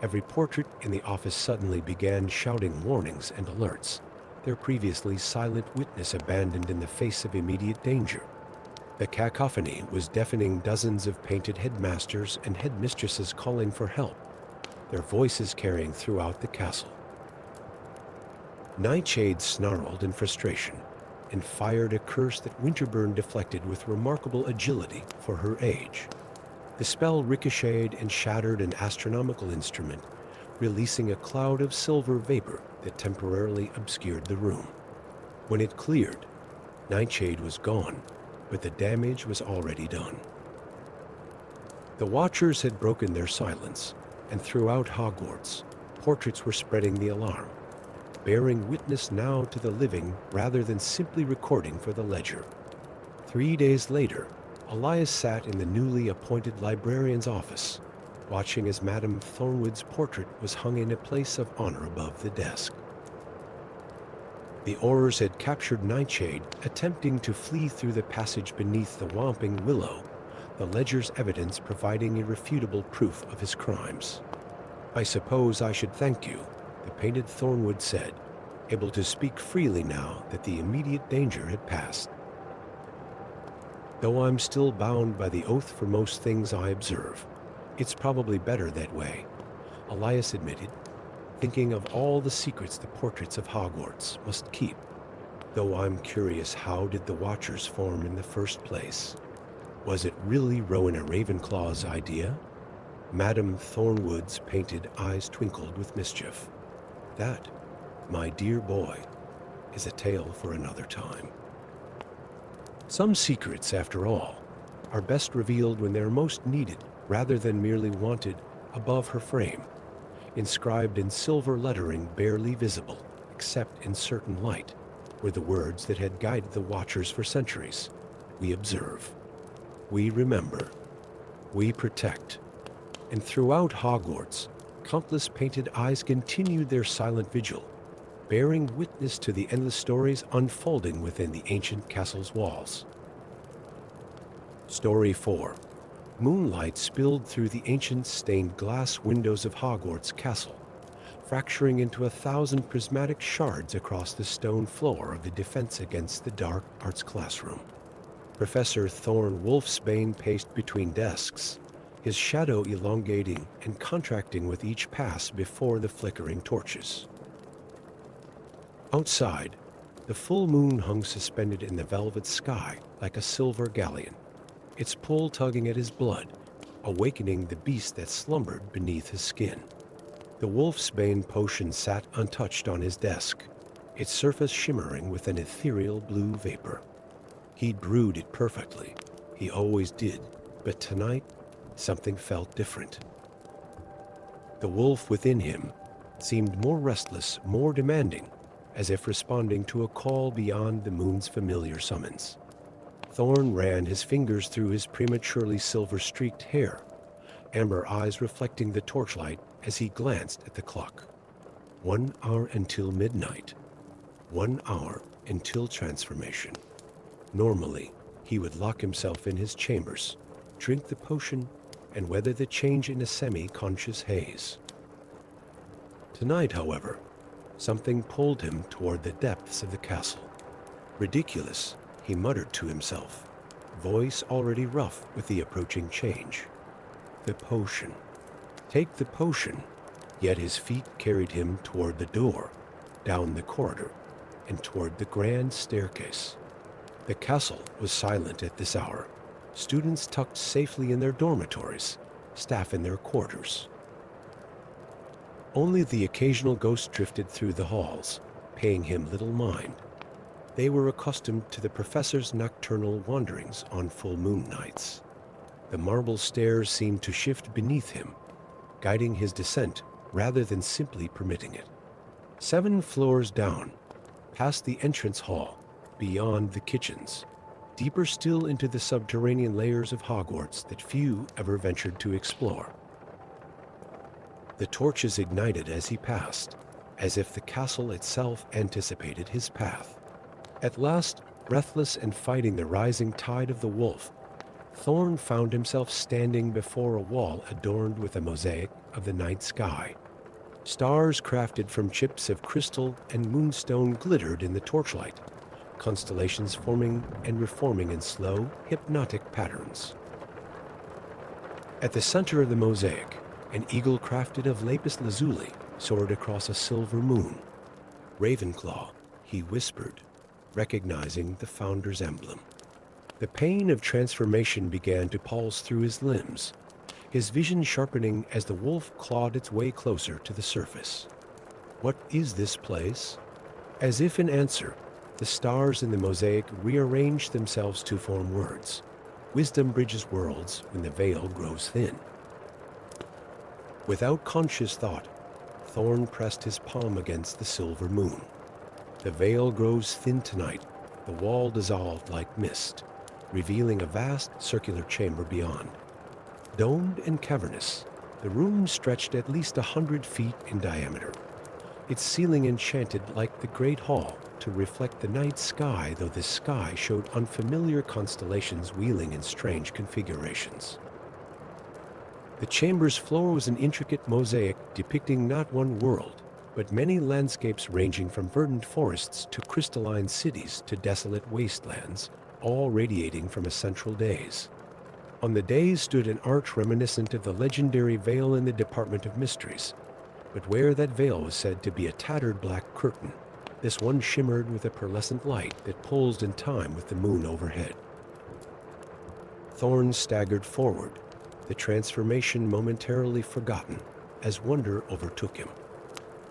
Every portrait in the office suddenly began shouting warnings and alerts, their previously silent witness abandoned in the face of immediate danger. The cacophony was deafening, dozens of painted headmasters and headmistresses calling for help, their voices carrying throughout the castle. Nightshade snarled in frustration and fired a curse that Winterburn deflected with remarkable agility for her age. The spell ricocheted and shattered an astronomical instrument, releasing a cloud of silver vapor that temporarily obscured the room. When it cleared, Nightshade was gone, but the damage was already done. The Watchers had broken their silence, and throughout Hogwarts, portraits were spreading the alarm, bearing witness now to the living rather than simply recording for the ledger. 3 days later, Elias sat in the newly appointed librarian's office, watching as Madame Thornwood's portrait was hung in a place of honor above the desk. The Aurors had captured Nightshade, attempting to flee through the passage beneath the Whomping Willow the ledger's evidence providing irrefutable proof of his crimes. "I suppose I should thank you," the painted Thornwood said, able to speak freely now that the immediate danger had passed. "Though I'm still bound by the oath for most things I observe. It's probably better that way," Elias admitted, thinking of all the secrets the portraits of Hogwarts must keep. "Though I'm curious, how did the Watchers form in the first place? Was it really Rowena Ravenclaw's idea?" Madame Thornwood's painted eyes twinkled with mischief. "That, my dear boy, is a tale for another time. Some secrets, after all, are best revealed when they're most needed rather than merely wanted above her frame, inscribed in silver lettering barely visible, except in certain light, were the words that had guided the Watchers for centuries. We observe. We remember. We protect. And throughout Hogwarts, countless painted eyes continued their silent vigil, bearing witness to the endless stories unfolding within the ancient castle's walls. Story 4. Moonlight spilled through the ancient stained glass windows of Hogwarts Castle, fracturing into 1,000 prismatic shards across the stone floor of the Defense Against the Dark Arts classroom. Professor Thorn Wolfsbane paced between desks, his shadow elongating and contracting with each pass before the flickering torches. Outside, the full moon hung suspended in the velvet sky like a silver galleon, its pull tugging at his blood, awakening the beast that slumbered beneath his skin. The Wolfsbane potion sat untouched on his desk, its surface shimmering with an ethereal blue vapor. He'd brewed it perfectly. He always did, but tonight, something felt different. The wolf within him seemed more restless, more demanding, as if responding to a call beyond the moon's familiar summons. Thorn ran his fingers through his prematurely silver-streaked hair, amber eyes reflecting the torchlight as he glanced at the clock. 1 hour until midnight. 1 hour until transformation. Normally, he would lock himself in his chambers, drink the potion, and weather the change in a semi-conscious haze. Tonight, however, something pulled him toward the depths of the castle. Ridiculous, he muttered to himself, voice already rough with the approaching change. The potion. Take the potion. Yet his feet carried him toward the door, down the corridor, and toward the grand staircase. The castle was silent at this hour, students tucked safely in their dormitories, staff in their quarters. Only the occasional ghost drifted through the halls, paying him little mind. They were accustomed to the professor's nocturnal wanderings on full moon nights. The marble stairs seemed to shift beneath him, guiding his descent rather than simply permitting it. 7 floors down, past the entrance hall, beyond the kitchens, deeper still into the subterranean layers of Hogwarts that few ever ventured to explore. The torches ignited as he passed, as if the castle itself anticipated his path. At last, breathless and fighting the rising tide of the wolf, Thorn found himself standing before a wall adorned with a mosaic of the night sky. Stars crafted from chips of crystal and moonstone glittered in the torchlight, constellations forming and reforming in slow, hypnotic patterns. At the center of the mosaic, an eagle crafted of lapis lazuli soared across a silver moon. Ravenclaw, he whispered, recognizing the founder's emblem. The pain of transformation began to pulse through his limbs, his vision sharpening as the wolf clawed its way closer to the surface. What is this place? As if in answer, the stars in the mosaic rearranged themselves to form words. Wisdom bridges worlds when the veil grows thin. Without conscious thought, Thorn pressed his palm against the silver moon. The veil grows thin tonight, the wall dissolved like mist, revealing a vast circular chamber beyond. Domed and cavernous, the room stretched at least 100 feet in diameter, its ceiling enchanted like the great hall to reflect the night sky, though the sky showed unfamiliar constellations wheeling in strange configurations. The chamber's floor was an intricate mosaic depicting not one world, but many landscapes ranging from verdant forests to crystalline cities to desolate wastelands, all radiating from a central dais. On the dais stood an arch reminiscent of the legendary veil in the Department of Mysteries, but where that veil was said to be a tattered black curtain, this one shimmered with a pearlescent light that pulsed in time with the moon overhead. Thorn staggered forward, the transformation momentarily forgotten as wonder overtook him.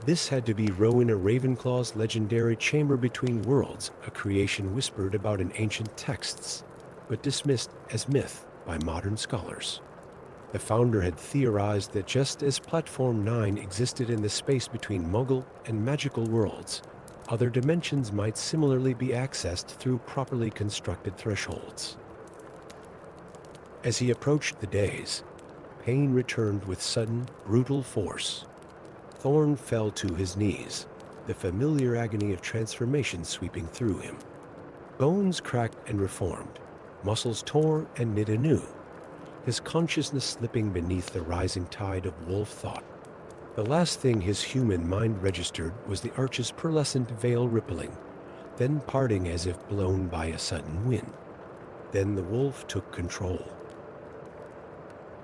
This had to be Rowena Ravenclaw's legendary Chamber Between Worlds, a creation whispered about in ancient texts, but dismissed as myth by modern scholars. The founder had theorized that just as Platform 9 existed in the space between Muggle and magical worlds, other dimensions might similarly be accessed through properly constructed thresholds. As he approached the dais, pain returned with sudden, brutal force. Thorn fell to his knees, the familiar agony of transformation sweeping through him. Bones cracked and reformed, muscles tore and knit anew, his consciousness slipping beneath the rising tide of wolf thought. The last thing his human mind registered was the arch's pearlescent veil rippling, then parting as if blown by a sudden wind. Then the wolf took control.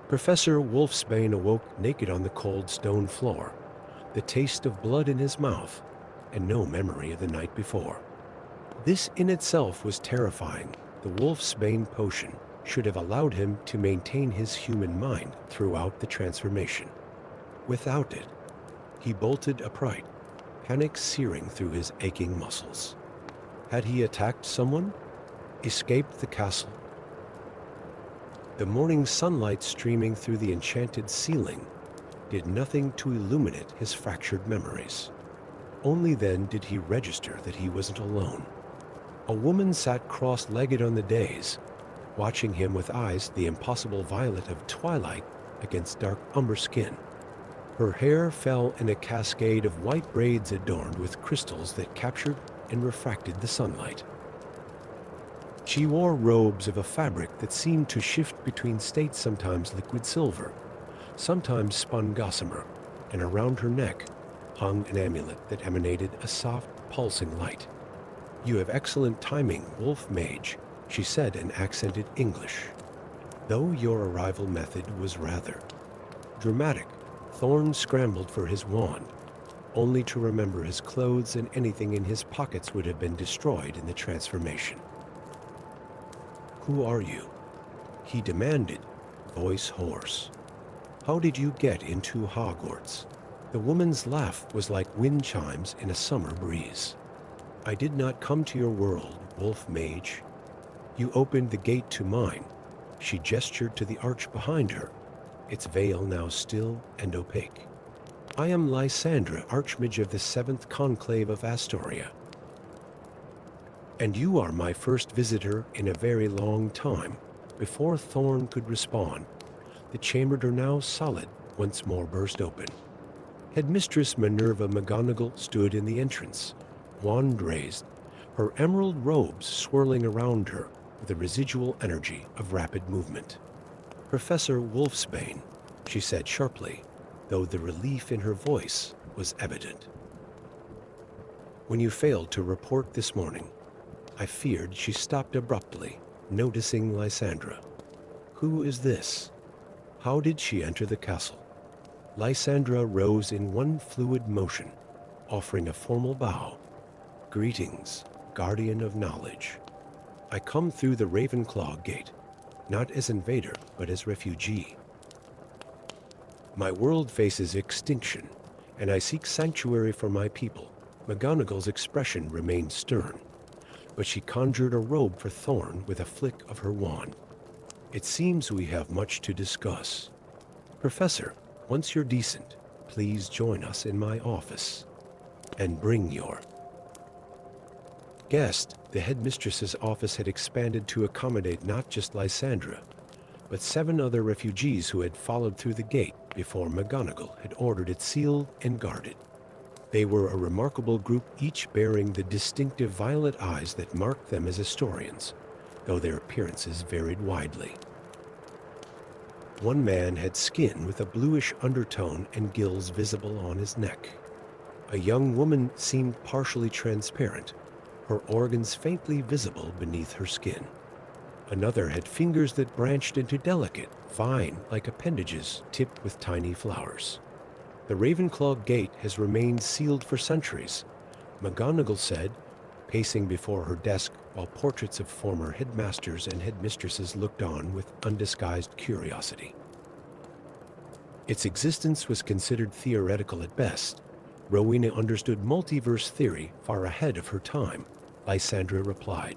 Professor Wolfsbane awoke naked on the cold stone floor, the taste of blood in his mouth, and no memory of the night before. This in itself was terrifying. The Wolfsbane potion should have allowed him to maintain his human mind throughout the transformation. Without it, he bolted upright, panic searing through his aching muscles. Had he attacked someone? Escaped the castle? The morning sunlight streaming through the enchanted ceiling did nothing to illuminate his fractured memories. Only then did he register that he wasn't alone. A woman sat cross-legged on the dais, watching him with eyes the impossible violet of twilight against dark umber skin. Her hair fell in a cascade of white braids adorned with crystals that captured and refracted the sunlight. She wore robes of a fabric that seemed to shift between states, sometimes liquid silver, sometimes spun gossamer, and around her neck hung an amulet that emanated a soft, pulsing light. "You have excellent timing, Wolf Mage," she said in accented English, though your arrival method was rather dramatic. Thorn scrambled for his wand, only to remember his clothes and anything in his pockets would have been destroyed in the transformation. "Who are you?" he demanded, voice hoarse. "How did you get into Hogwarts?" The woman's laugh was like wind chimes in a summer breeze. "I did not come to your world, Wolf Mage. You opened the gate to mine." She gestured to the arch behind her, its veil now still and opaque. "I am Lysandra, Archmage of the 7th Conclave of Astoria. And you are my first visitor in a very long time." Before Thorn could respond, the chamber door now solid once more burst open. Headmistress Minerva McGonagall stood in the entrance, wand raised, her emerald robes swirling around her with the residual energy of rapid movement. "Professor Wolfsbane," she said sharply, though the relief in her voice was evident. "When you failed to report this morning, I feared." She stopped abruptly, noticing Lysandra. "Who is this? How did she enter the castle?" Lysandra rose in one fluid motion, offering a formal bow. "Greetings, guardian of knowledge. I come through the Ravenclaw gate, not as invader, but as refugee. My world faces extinction, and I seek sanctuary for my people." McGonagall's expression remained stern, but she conjured a robe for Thorn with a flick of her wand. "It seems we have much to discuss. Professor, once you're decent, please join us in my office. And bring your guest." The headmistress's office had expanded to accommodate not just Lysandra, but 7 other refugees who had followed through the gate before McGonagall had ordered it sealed and guarded. They were a remarkable group, each bearing the distinctive violet eyes that marked them as historians, though their appearances varied widely. One man had skin with a bluish undertone and gills visible on his neck. A young woman seemed partially transparent, her organs faintly visible beneath her skin. Another had fingers that branched into delicate, vine-like appendages tipped with tiny flowers. The Ravenclaw gate has remained sealed for centuries, McGonagall said, pacing before her desk while portraits of former headmasters and headmistresses looked on with undisguised curiosity. Its existence was considered theoretical at best. Rowena understood multiverse theory far ahead of her time, Lysandra replied.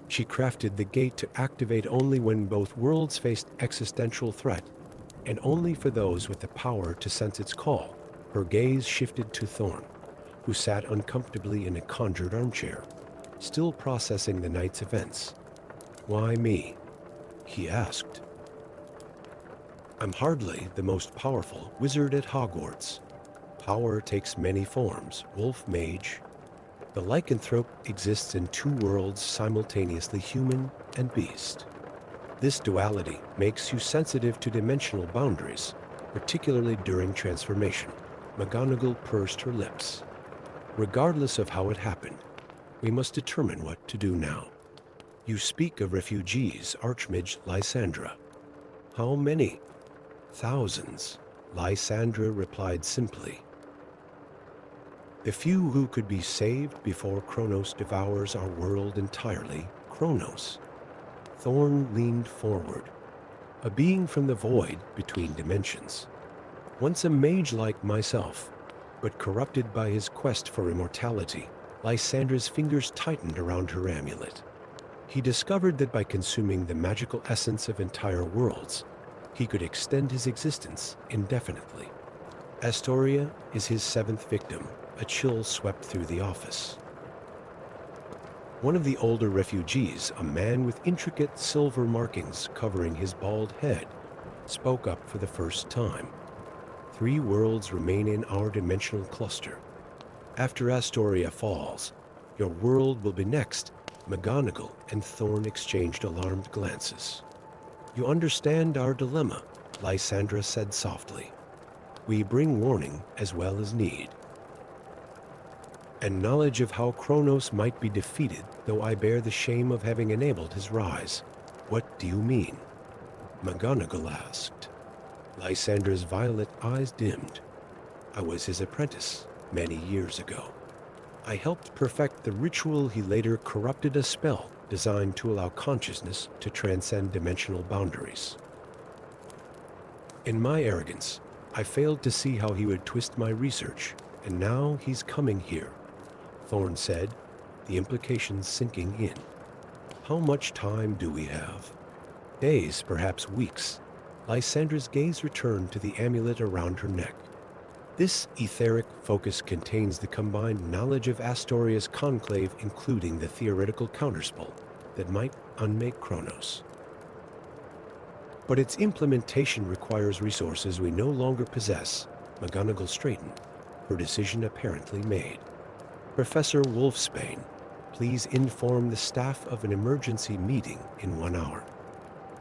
She crafted the gate to activate only when both worlds faced existential threat, and only for those with the power to sense its call. Her gaze shifted to Thorn, who sat uncomfortably in a conjured armchair, still processing the night's events. "Why me?" he asked. "I'm hardly the most powerful wizard at Hogwarts. Power takes many forms, wolf mage. The lycanthrope exists in two worlds simultaneously, human and beast. This duality makes you sensitive to dimensional boundaries, particularly during transformation." McGonagall pursed her lips. "Regardless of how it happened, we must determine what to do now. You speak of refugees, Archmage Lysandra. How many?" "Thousands," Lysandra replied simply. "The few who could be saved before Kronos devours our world entirely." Kronos. Thorn leaned forward. "A being from the void between dimensions. Once a mage like myself, but corrupted by his quest for immortality." Lysandra's fingers tightened around her amulet. He discovered that by consuming the magical essence of entire worlds, he could extend his existence indefinitely. Astoria is his seventh victim. A chill swept through the office. One of the older refugees, a man with intricate silver markings covering his bald head, spoke up for the first time. "3 worlds remain in our dimensional cluster. After Astoria falls, your world will be next." McGonagall and Thorn exchanged alarmed glances. "You understand our dilemma," Lysandra said softly. "We bring warning as well as need. And knowledge of how Kronos might be defeated, though I bear the shame of having enabled his rise." "What do you mean?" McGonagall asked. Lysandra's violet eyes dimmed. "I was his apprentice many years ago. I helped perfect the ritual he later corrupted, a spell designed to allow consciousness to transcend dimensional boundaries. In my arrogance, I failed to see how he would twist my research, and now he's coming here," Thorn said, the implications sinking in. "How much time do we have?" "Days, perhaps weeks." Lysandra's gaze returned to the amulet around her neck. This etheric focus contains the combined knowledge of Astoria's conclave, including the theoretical counterspell that might unmake Kronos. But its implementation requires resources we no longer possess. McGonagall straightened, her decision apparently made. "Professor Wolfsbane, please inform the staff of an emergency meeting in 1 hour.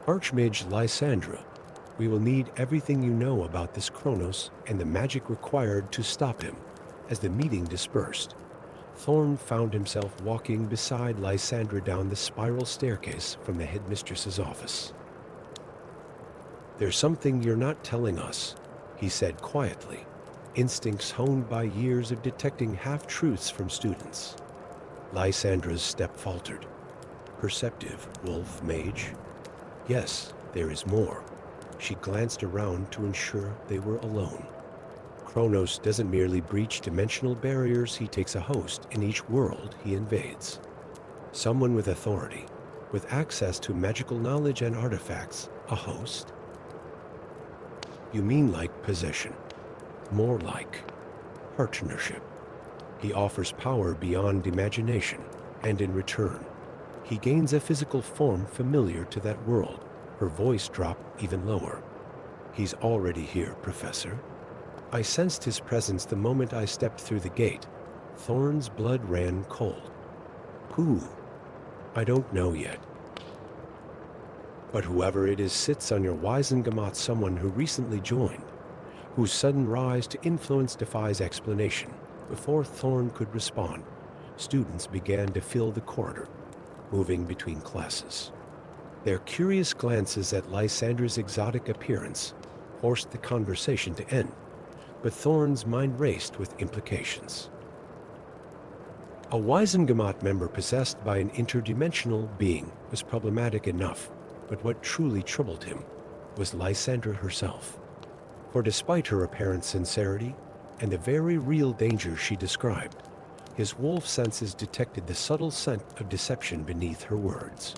Archmage Lysandra, we will need everything you know about this Kronos and the magic required to stop him." As the meeting dispersed, Thorn found himself walking beside Lysandra down the spiral staircase from the headmistress's office. "There's something you're not telling us," he said quietly, instincts honed by years of detecting half-truths from students. Lysandra's step faltered. "Perceptive, wolf mage." "Yes, there is more." She glanced around to ensure they were alone. "Kronos doesn't merely breach dimensional barriers, he takes a host in each world he invades. Someone with authority, with access to magical knowledge and artifacts. A host?" "You mean like possession?" "More like partnership. He offers power beyond imagination, and in return, he gains a physical form familiar to that world." Her voice dropped even lower. "He's already here, Professor." I sensed his presence the moment I stepped through the gate. Thorn's blood ran cold. Who? I don't know yet. But whoever it is sits on your Wisengamot, someone who recently joined, whose sudden rise to influence defies explanation. Before Thorn could respond, students began to fill the corridor, moving between classes. Their curious glances at Lysandra's exotic appearance forced the conversation to end, but Thorn's mind raced with implications. A Wisengamot member possessed by an interdimensional being was problematic enough, but what truly troubled him was Lysandra herself. For despite her apparent sincerity and the very real danger she described, his wolf senses detected the subtle scent of deception beneath her words.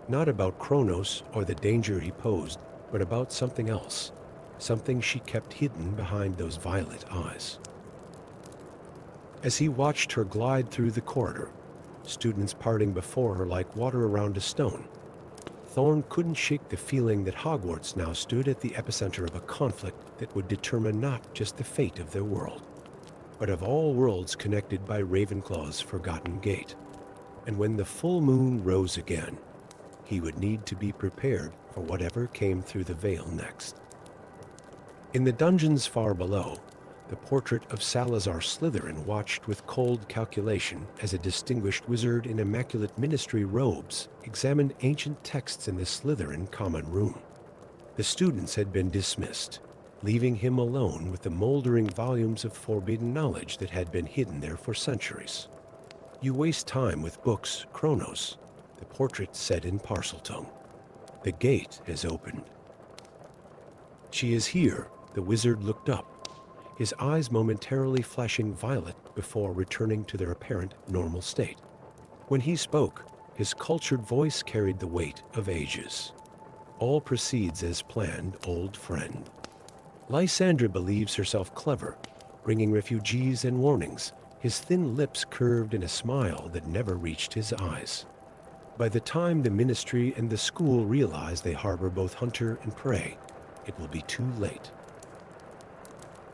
Not about Kronos or the danger he posed, but about something else, something she kept hidden behind those violet eyes. As he watched her glide through the corridor, students parting before her like water around a stone, Thorn couldn't shake the feeling that Hogwarts now stood at the epicenter of a conflict that would determine not just the fate of their world, but of all worlds connected by Ravenclaw's Forgotten Gate. And when the full moon rose again, he would need to be prepared for whatever came through the veil next. In the dungeons far below, the portrait of Salazar Slytherin watched with cold calculation as a distinguished wizard in immaculate ministry robes examined ancient texts in the Slytherin common room. The students had been dismissed, leaving him alone with the moldering volumes of forbidden knowledge that had been hidden there for centuries. "You waste time with books, Kronos," the portrait said in Parseltongue. "The gate has opened." "She is here," the wizard looked up, his eyes momentarily flashing violet before returning to their apparent normal state. When he spoke, his cultured voice carried the weight of ages. "All proceeds as planned, old friend." Lysandra believes herself clever, bringing refugees and warnings, his thin lips curved in a smile that never reached his eyes. By the time the ministry and the school realize they harbor both hunter and prey, it will be too late.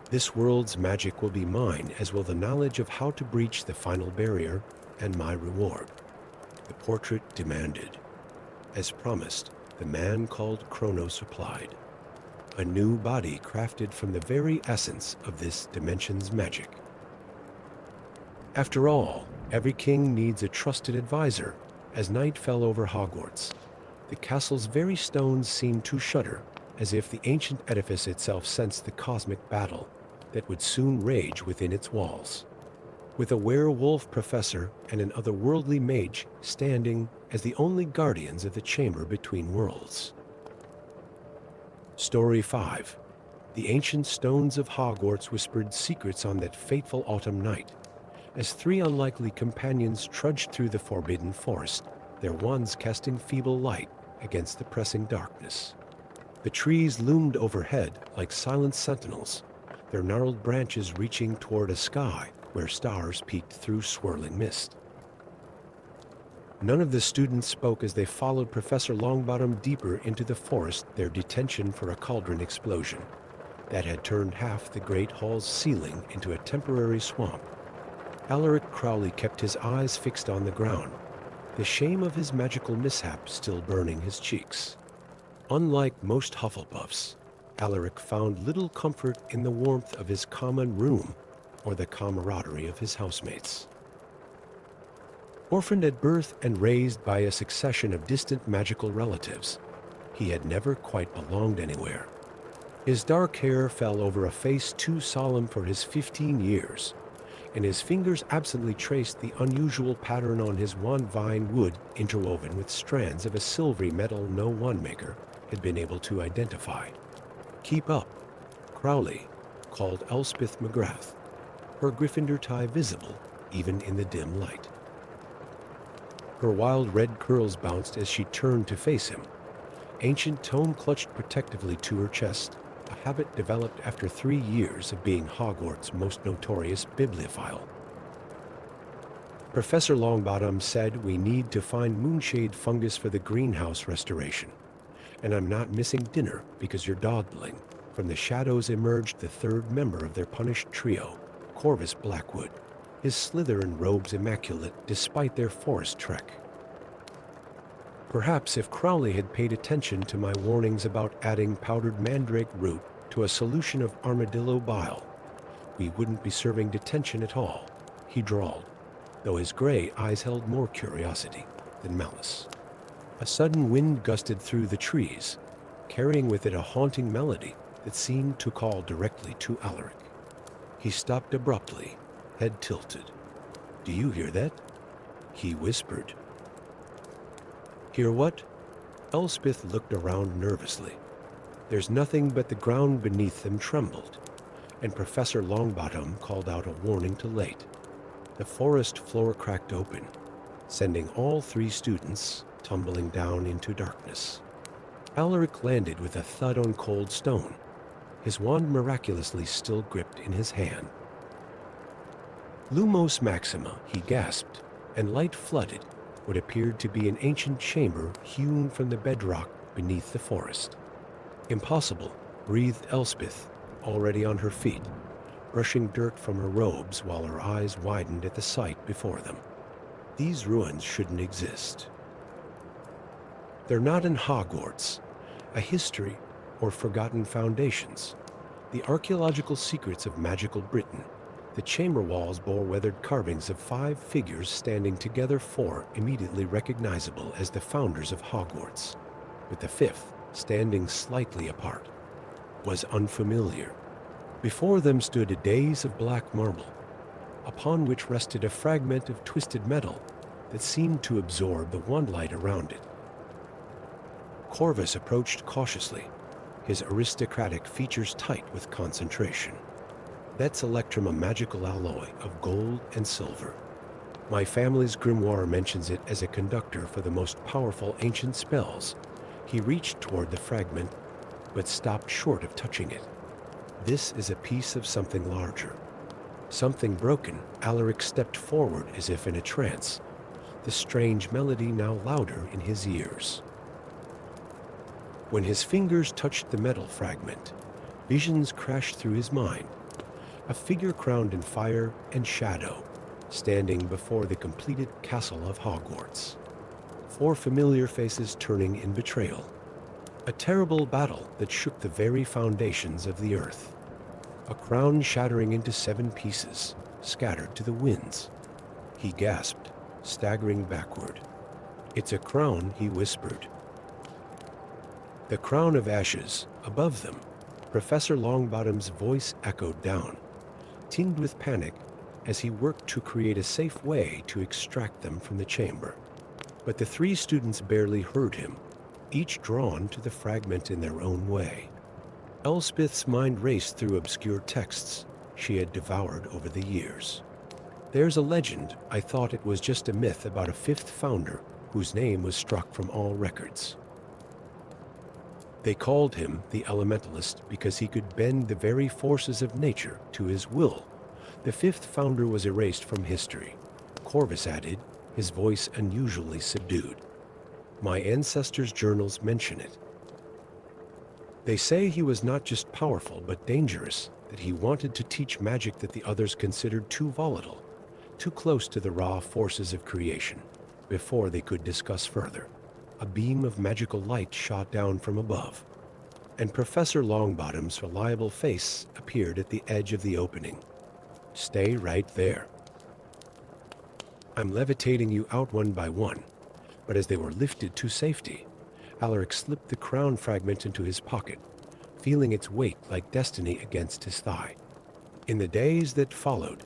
"This world's magic will be mine, as will the knowledge of how to breach the final barrier, and my reward," the portrait demanded. As promised, the man called Kronos replied, "A new body crafted from the very essence of this dimension's magic." After all, every king needs a trusted advisor. As night fell over Hogwarts, the castle's very stones seemed to shudder, as if the ancient edifice itself sensed the cosmic battle that would soon rage within its walls. With a werewolf professor and an otherworldly mage standing as the only guardians of the Chamber Between Worlds. Story 5. The ancient stones of Hogwarts whispered secrets on that fateful autumn night, as three unlikely companions trudged through the forbidden forest, their wands casting feeble light against the pressing darkness. The trees loomed overhead like silent sentinels, their gnarled branches reaching toward a sky where stars peeked through swirling mist. None of the students spoke as they followed Professor Longbottom deeper into the forest, their detention for a cauldron explosion that had turned half the great hall's ceiling into a temporary swamp. Alaric Crowley kept his eyes fixed on the ground, the shame of his magical mishap still burning his cheeks. Unlike most Hufflepuffs, Alaric found little comfort in the warmth of his common room or the camaraderie of his housemates. Orphaned at birth and raised by a succession of distant magical relatives, he had never quite belonged anywhere. His dark hair fell over a face too solemn for his 15 years, and his fingers absently traced the unusual pattern on his wand vine wood interwoven with strands of a silvery metal no wandmaker had been able to identify. "Keep up," Crowley called Elspeth McGrath, her Gryffindor tie visible even in the dim light. Her wild red curls bounced as she turned to face him. Ancient tome clutched protectively to her chest, a habit developed after 3 years of being Hogwarts' most notorious bibliophile. "Professor Longbottom said we need to find moonshade fungus for the greenhouse restoration, and I'm not missing dinner because you're dawdling," From the shadows emerged the third member of their punished trio, Corvus Blackwood, his Slytherin robes immaculate despite their forest trek. Perhaps if Crowley had paid attention to my warnings about adding powdered mandrake root to a solution of armadillo bile, we wouldn't be serving detention at all, he drawled, though his gray eyes held more curiosity than malice. A sudden wind gusted through the trees, carrying with it a haunting melody that seemed to call directly to Alaric. He stopped abruptly, head tilted. "Do you hear that?" he whispered. "Hear what?" Elspeth looked around nervously. There's nothing but the ground beneath them trembled, and Professor Longbottom called out a warning to Late. The forest floor cracked open, sending all three students tumbling down into darkness. Alaric landed with a thud on cold stone, his wand miraculously still gripped in his hand. "Lumos Maxima," he gasped, and light flooded what appeared to be an ancient chamber hewn from the bedrock beneath the forest. "Impossible," breathed Elspeth, already on her feet, brushing dirt from her robes while her eyes widened at the sight before them. These ruins shouldn't exist. They're not in Hogwarts, a history or forgotten foundations. The archaeological secrets of magical Britain. The chamber walls bore weathered carvings of 5 figures standing together, 4 immediately recognizable as the founders of Hogwarts, with the 5th, standing slightly apart, was unfamiliar. Before them stood a dais of black marble, upon which rested a fragment of twisted metal that seemed to absorb the wandlight around it. Corvus approached cautiously, his aristocratic features tight with concentration. "That's Electrum, a magical alloy of gold and silver. My family's grimoire mentions it as a conductor for the most powerful ancient spells." He reached toward the fragment, but stopped short of touching it. "This is a piece of something larger. Something broken." Alaric stepped forward as if in a trance, the strange melody now louder in his ears. When his fingers touched the metal fragment, visions crashed through his mind. A figure crowned in fire and shadow, standing before the completed castle of Hogwarts. 4 familiar faces turning in betrayal. A terrible battle that shook the very foundations of the earth. A crown shattering into 7 pieces, scattered to the winds. He gasped, staggering backward. "It's a crown," he whispered. The crown of ashes, above them. Professor Longbottom's voice echoed down, tinged with panic as he worked to create a safe way to extract them from the chamber. But the 3 students barely heard him, each drawn to the fragment in their own way. Elspeth's mind raced through obscure texts she had devoured over the years. "There's a legend. I thought it was just a myth about a 5th founder whose name was struck from all records. They called him the Elementalist because he could bend the very forces of nature to his will. The 5th founder was erased from history," Corvus added, his voice unusually subdued. "My ancestors' journals mention it. They say he was not just powerful but dangerous, that he wanted to teach magic that the others considered too volatile, too close to the raw forces of creation, before they could discuss further." A beam of magical light shot down from above, and Professor Longbottom's reliable face appeared at the edge of the opening. "Stay right there. I'm levitating you out one by one." But as they were lifted to safety, Alaric slipped the crown fragment into his pocket, feeling its weight like destiny against his thigh. In the days that followed,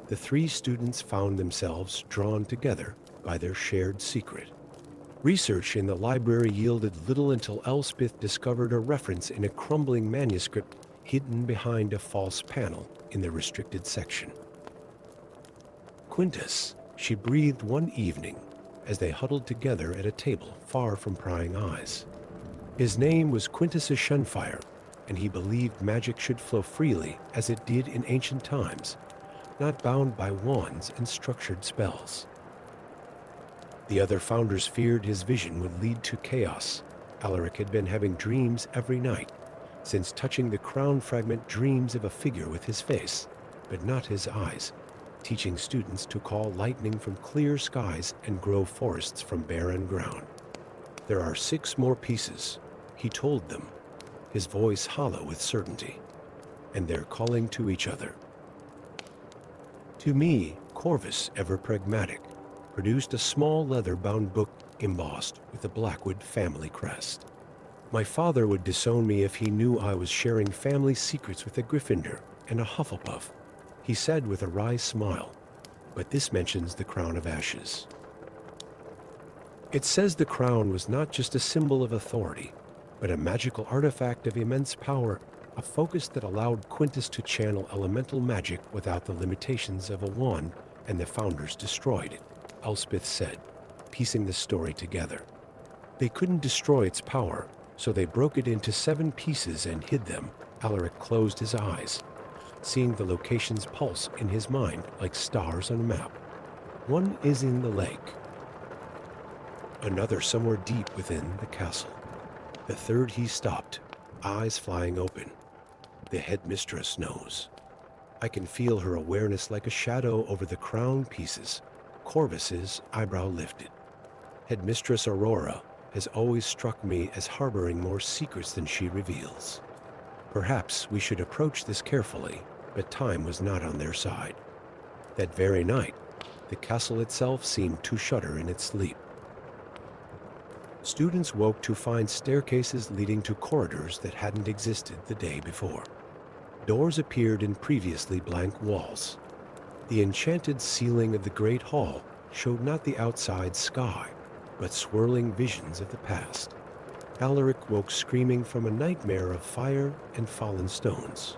the 3 students found themselves drawn together by their shared secret. Research in the library yielded little until Elspeth discovered a reference in a crumbling manuscript hidden behind a false panel in the restricted section. "Quintus," she breathed one evening as they huddled together at a table far from prying eyes. His name was Quintus Shenfire, and he believed magic should flow freely as it did in ancient times, not bound by wands and structured spells. The other founders feared his vision would lead to chaos. Alaric had been having dreams every night, Since touching the crown fragment dreams of a figure with his face, but not his eyes, teaching students to call lightning from clear skies and grow forests from barren ground. There are 6 more pieces, he told them, his voice hollow with certainty, and they're calling to each other. To me, Corvus, ever pragmatic, produced a small leather-bound book embossed with the Blackwood family crest. My father would disown me if he knew I was sharing family secrets with a Gryffindor and a Hufflepuff, he said with a wry smile, but this mentions the crown of ashes. It says the crown was not just a symbol of authority, but a magical artifact of immense power, a focus that allowed Quintus to channel elemental magic without the limitations of a wand, and the founders destroyed it, Elspeth said, piecing the story together. They couldn't destroy its power, so they broke it into 7 pieces and hid them. Alaric closed his eyes, seeing the locations pulse in his mind like stars on a map. One is in the lake, another somewhere deep within the castle. The third he stopped, eyes flying open. The headmistress knows. I can feel her awareness like a shadow over the crown pieces. Corvus's eyebrow lifted. Headmistress Aurora has always struck me as harboring more secrets than she reveals. Perhaps we should approach this carefully, but time was not on their side. That very night, the castle itself seemed to shudder in its sleep. Students woke to find staircases leading to corridors that hadn't existed the day before. Doors appeared in previously blank walls. The enchanted ceiling of the great hall showed not the outside sky, but swirling visions of the past. Alaric woke screaming from a nightmare of fire and fallen stones.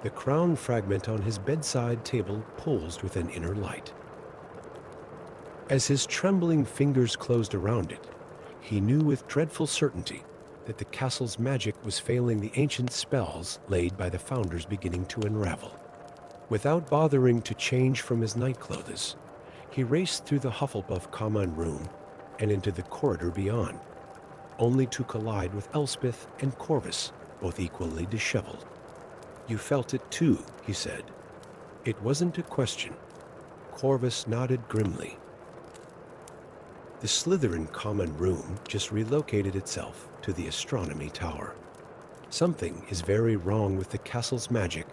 The crown fragment on his bedside table pulsed with an inner light. As his trembling fingers closed around it, he knew with dreadful certainty that the castle's magic was failing, the ancient spells laid by the founders beginning to unravel. Without bothering to change from his nightclothes, he raced through the Hufflepuff common room and into the corridor beyond, only to collide with Elspeth and Corvus, both equally disheveled. You felt it too, he said. It wasn't a question. Corvus nodded grimly. The Slytherin common room just relocated itself to the astronomy tower. Something is very wrong with the castle's magic.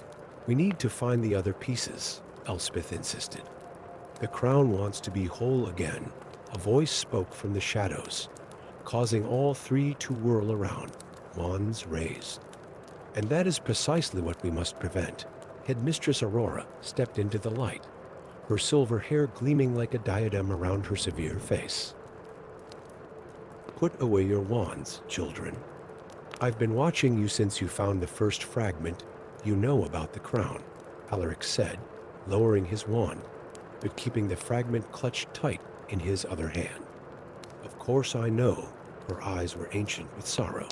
We need to find the other pieces, Elspeth insisted. The crown wants to be whole again. A voice spoke from the shadows, causing all 3 to whirl around, wands raised. And that is precisely what we must prevent. Headmistress Aurora stepped into the light, her silver hair gleaming like a diadem around her severe face. Put away your wands, children. I've been watching you since you found the first fragment. You know about the crown, Alaric said, lowering his wand, but keeping the fragment clutched tight in his other hand. Of course I know. Her eyes were ancient with sorrow.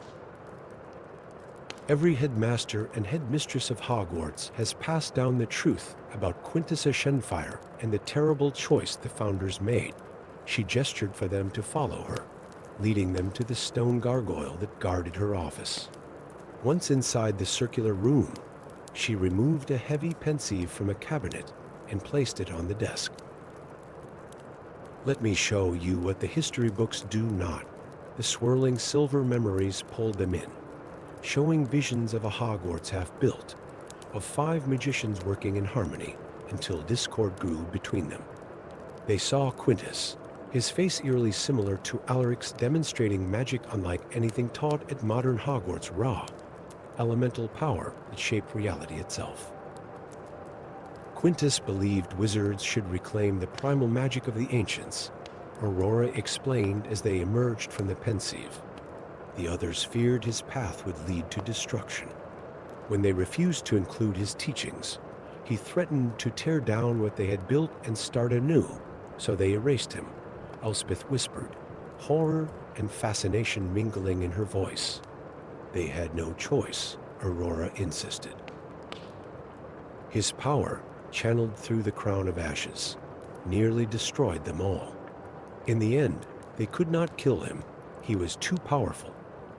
Every headmaster and headmistress of Hogwarts has passed down the truth about Quintus Shenfire and the terrible choice the founders made. She gestured for them to follow her, leading them to the stone gargoyle that guarded her office. Once inside the circular room, she removed a heavy pensieve from a cabinet and placed it on the desk. Let me show you what the history books do not. The swirling silver memories pulled them in, showing visions of a Hogwarts half built, of 5 magicians working in harmony until discord grew between them. They saw Quintus, his face eerily similar to Alaric's, demonstrating magic unlike anything taught at modern Hogwarts, raw, elemental power that shaped reality itself. Quintus believed wizards should reclaim the primal magic of the ancients, Aurora explained as they emerged from the pensieve. The others feared his path would lead to destruction. When they refused to include his teachings, he threatened to tear down what they had built and start anew, so they erased him, Elspeth whispered, horror and fascination mingling in her voice. They had no choice, Aurora insisted. His power, channeled through the crown of ashes, nearly destroyed them all. In the end, they could not kill him. He was too powerful,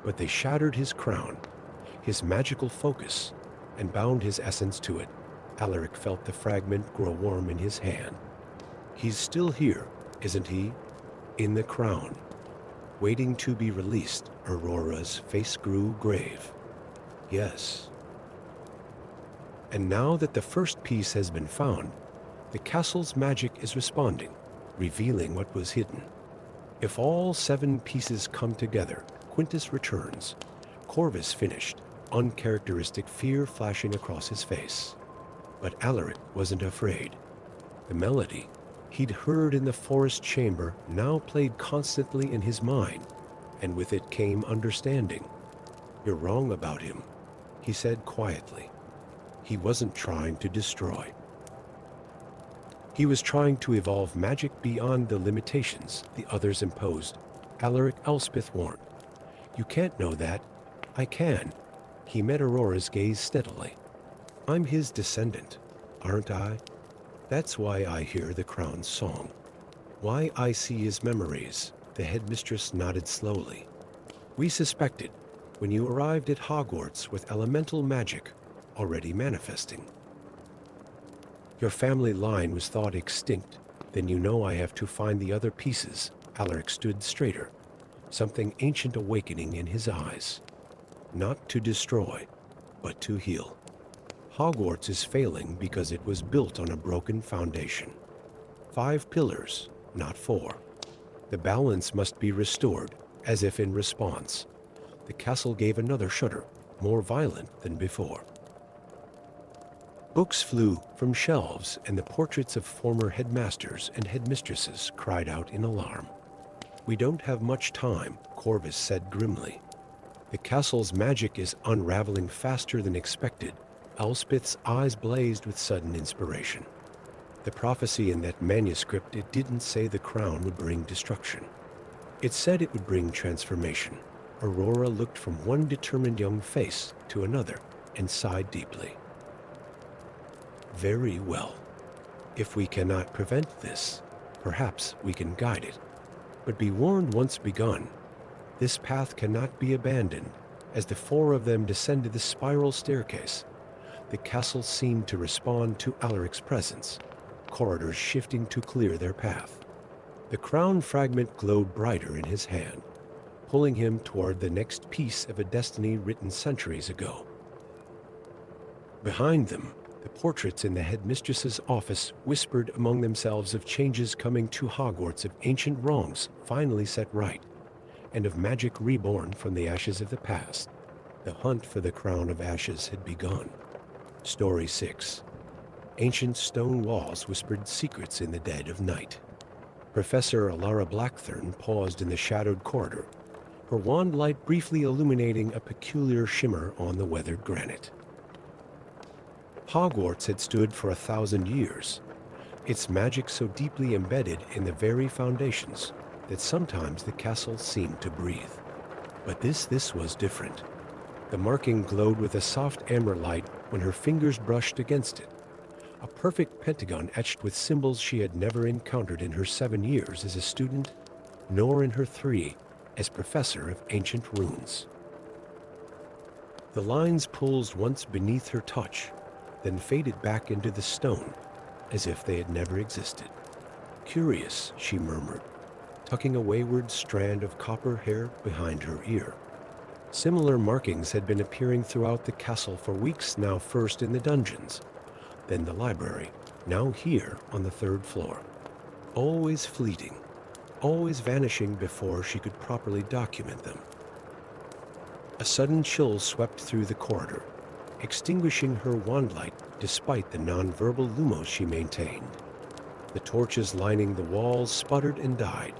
but they shattered his crown. his magical focus, and bound his essence to it. Alaric felt the fragment grow warm in his hand. He's still here, isn't he? In the crown, waiting to be released. Aurora's face grew grave. Yes. And now that the first piece has been found, the castle's magic is responding, revealing what was hidden. If all 7 pieces come together, Quintus returns. Corvus finished, uncharacteristic fear flashing across his face. But Alaric wasn't afraid. The melody he'd heard in the forest chamber now played constantly in his mind, and with it came understanding. You're wrong about him, he said quietly. He wasn't trying to destroy. He was trying to evolve magic beyond the limitations the others imposed. Alaric, Elspeth warned. You can't know that. I can. He met Aurora's gaze steadily. I'm his descendant, aren't I? That's why I hear the crown's song. Why I see his memories. The headmistress nodded slowly. We suspected when you arrived at Hogwarts with elemental magic already manifesting. Your family line was thought extinct. Then you know I have to find the other pieces. Alaric stood straighter, something ancient awakening in his eyes. Not to destroy, but to heal. Hogwarts is failing because it was built on a broken foundation. 5 pillars, not 4. The balance must be restored, as if in response. The castle gave another shudder, more violent than before. Books flew from shelves, and the portraits of former headmasters and headmistresses cried out in alarm. We don't have much time, Corvus said grimly. The castle's magic is unraveling faster than expected. Elspeth's eyes blazed with sudden inspiration. The prophecy in that manuscript, it didn't say the crown would bring destruction. It said it would bring transformation. Aurora looked from one determined young face to another and sighed deeply. Very well. If we cannot prevent this, perhaps we can guide it. But be warned, once begun, this path cannot be abandoned. As the 4 of them descended the spiral staircase, the castle seemed to respond to Alaric's presence, corridors shifting to clear their path. The crown fragment glowed brighter in his hand, pulling him toward the next piece of a destiny written centuries ago. Behind them, the portraits in the headmistress's office whispered among themselves of changes coming to Hogwarts, of ancient wrongs finally set right, and of magic reborn from the ashes of the past. The hunt for the crown of ashes had begun. Story 6. Ancient stone walls whispered secrets in the dead of night. Professor Alara Blackthorn paused in the shadowed corridor, her wand light briefly illuminating a peculiar shimmer on the weathered granite. Hogwarts had stood for 1,000 years, its magic so deeply embedded in the very foundations that sometimes the castle seemed to breathe. But this was different. The marking glowed with a soft amber light when her fingers brushed against it, a perfect pentagon etched with symbols she had never encountered in her 7 years as a student, nor in her 3 as professor of ancient runes. The lines pulsed once beneath her touch, then faded back into the stone, as if they had never existed. Curious, she murmured, tucking a wayward strand of copper hair behind her ear. Similar markings had been appearing throughout the castle for weeks now, first in the dungeons, then the library, now here on the 3rd floor. Always fleeting, always vanishing before she could properly document them. A sudden chill swept through the corridor, extinguishing her wand light despite the non-verbal lumos she maintained. The torches lining the walls sputtered and died,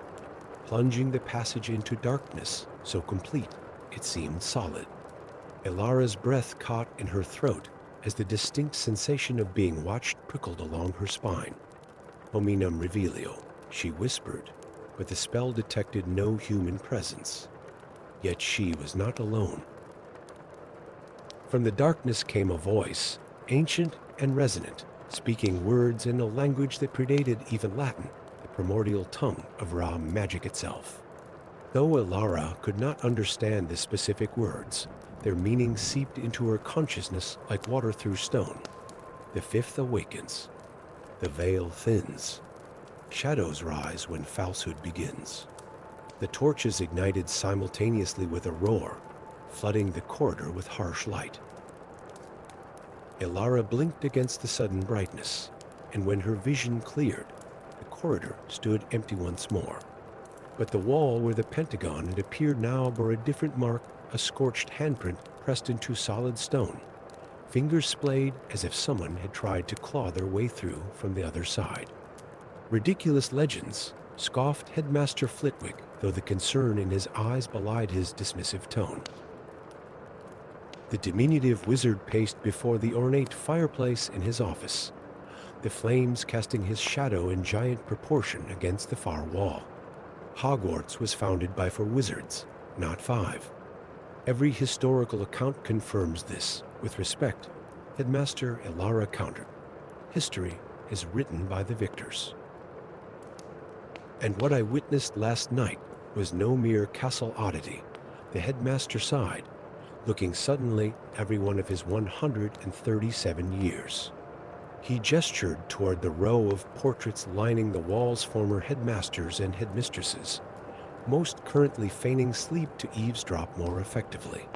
plunging the passage into darkness so complete it seemed solid. Elara's breath caught in her throat as the distinct sensation of being watched prickled along her spine. Hominum revelio, she whispered, but the spell detected no human presence. Yet she was not alone. From the darkness came a voice, ancient and resonant, speaking words in a language that predated even Latin, the primordial tongue of raw magic itself. Though Elara could not understand the specific words, Their meaning seeped into her consciousness like water through stone. The fifth awakens. The veil thins. Shadows rise when falsehood begins. The torches ignited simultaneously with a roar, flooding the corridor with harsh light. Elara blinked against the sudden brightness, and when her vision cleared, the corridor stood empty once more. But the wall where the pentagon had appeared now bore a different mark, a scorched handprint pressed into solid stone. Fingers splayed as if someone had tried to claw their way through from the other side. Ridiculous legends, scoffed Headmaster Flitwick, though the concern in his eyes belied his dismissive tone. The diminutive wizard paced before the ornate fireplace in his office, the flames casting his shadow in giant proportion against the far wall. Hogwarts was founded by 4 wizards, not 5. Every historical account confirms this. With respect, Headmaster Elara countered. History is written by the victors. And what I witnessed last night was no mere castle oddity. The headmaster sighed, looking suddenly every one of his 137 years. He gestured toward the row of portraits lining the walls, former headmasters and headmistresses, most currently feigning sleep to eavesdrop more effectively.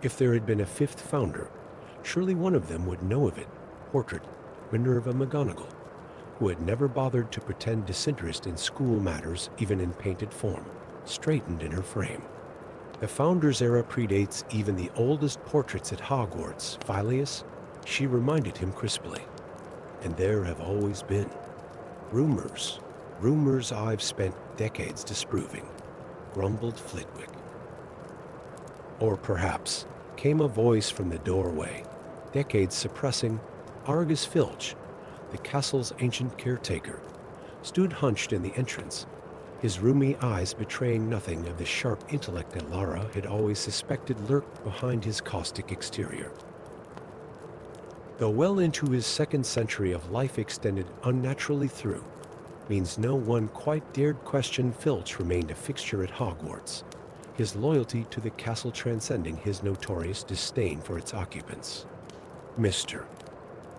If there had been a 5th founder, surely one of them would know of it. Portrait Minerva McGonagall, who had never bothered to pretend disinterest in school matters even in painted form, straightened in her frame. The founder's era predates even the oldest portraits at Hogwarts. Phileas, she reminded him crisply. And there have always been rumors I've spent decades disproving, grumbled Flitwick. Or perhaps, came a voice from the doorway, decades suppressing. Argus Filch, the castle's ancient caretaker, stood hunched in the entrance, his rheumy eyes betraying nothing of the sharp intellect that Elara had always suspected lurked behind his caustic exterior. Though well into his 2nd century of life extended unnaturally through, means no one quite dared question Filch remained a fixture at Hogwarts, his loyalty to the castle transcending his notorious disdain for its occupants. Mr.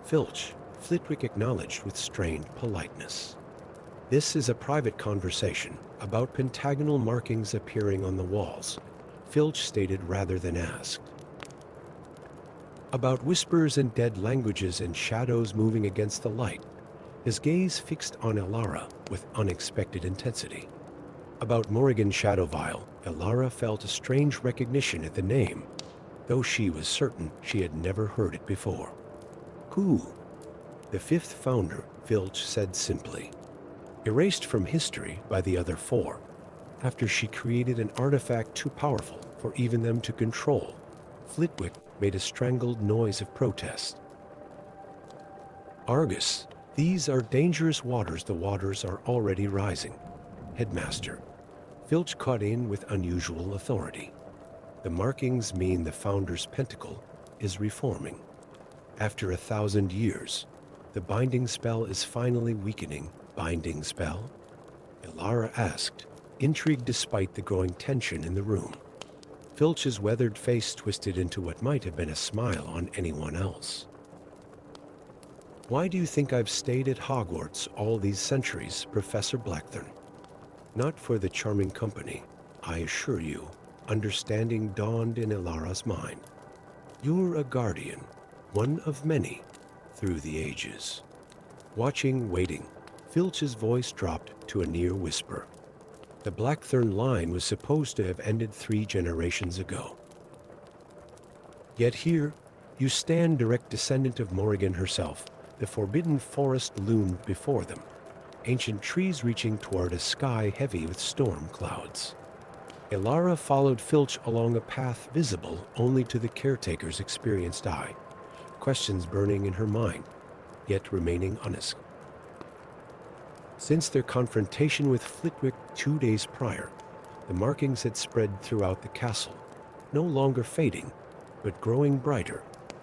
Filch, Flitwick acknowledged with strained politeness. This is a private conversation about pentagonal markings appearing on the walls, Filch stated rather than asked. About whispers and dead languages and shadows moving against the light, his gaze fixed on Elara with unexpected intensity. About Morrigan Shadowvile, Elara felt a strange recognition at the name, though she was certain she had never heard it before. Who? The 5th founder, Filch said simply, erased from history by the other 4, after she created an artifact too powerful for even them to control. Flitwick made a strangled noise of protest. Argus, these are dangerous waters. The waters are already rising. Headmaster. Filch cut in with unusual authority. The markings mean the founder's pentacle is reforming. After 1,000 years, the binding spell is finally weakening. Binding spell? Elara asked, intrigued despite the growing tension in the room. Filch's weathered face twisted into what might have been a smile on anyone else. Why do you think I've stayed at Hogwarts all these centuries, Professor Blackthorn? Not for the charming company, I assure you. Understanding dawned in Elara's mind. You're a guardian, one of many, through the ages. Watching, waiting, Filch's voice dropped to a near whisper. The Blackthorn line was supposed to have ended 3 generations ago. Yet here, you stand, direct descendant of Morrigan herself. The forbidden forest loomed before them, ancient trees reaching toward a sky heavy with storm clouds. Elara followed Filch along a path visible only to the caretaker's experienced eye, questions burning in her mind, yet remaining unanswered. Since their confrontation with Flitwick 2 days prior, the markings had spread throughout the castle, no longer fading, but growing brighter,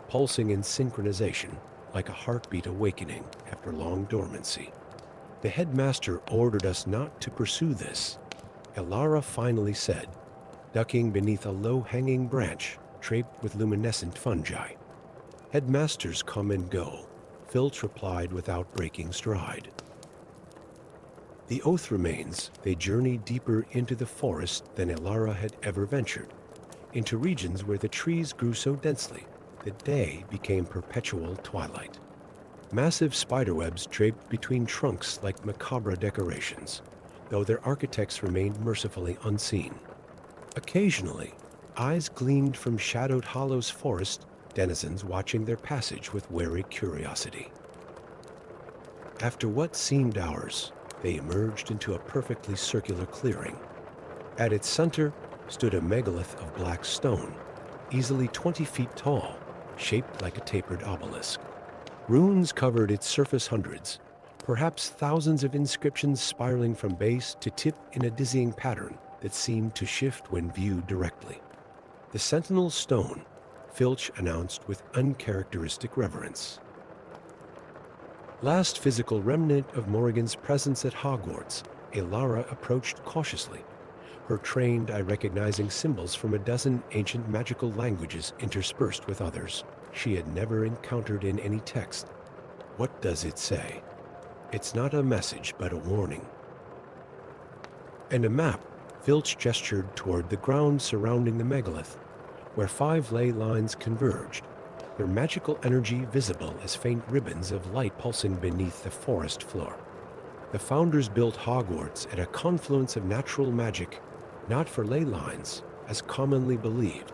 pulsing in synchronization, like a heartbeat awakening after long dormancy. The headmaster ordered us not to pursue this, Elara finally said, ducking beneath a low-hanging branch draped with luminescent fungi. Headmasters come and go, Filch replied without breaking stride. The oath remains. They journey deeper into the forest than Elara had ever ventured, into regions where the trees grew so densely that day became perpetual twilight. Massive spiderwebs draped between trunks like macabre decorations, though their architects remained mercifully unseen. Occasionally, eyes gleamed from shadowed hollows forest, denizens watching their passage with wary curiosity. After what seemed hours, they emerged into a perfectly circular clearing. At its center stood a megalith of black stone, easily 20 feet tall, shaped like a tapered obelisk. Runes covered its surface hundreds, perhaps thousands of inscriptions spiraling from base to tip in a dizzying pattern that seemed to shift when viewed directly. The Sentinel Stone, Filch announced with uncharacteristic reverence. Last physical remnant of Morrigan's presence at Hogwarts, Elara approached cautiously, her trained eye recognizing symbols from a dozen ancient magical languages interspersed with others she had never encountered in any text. What does it say? It's not a message, but a warning. And a map. Filch gestured toward the ground surrounding the megalith, where 5 ley lines converged, their magical energy visible as faint ribbons of light pulsing beneath the forest floor. The founders built Hogwarts at a confluence of natural magic, not for ley lines, as commonly believed,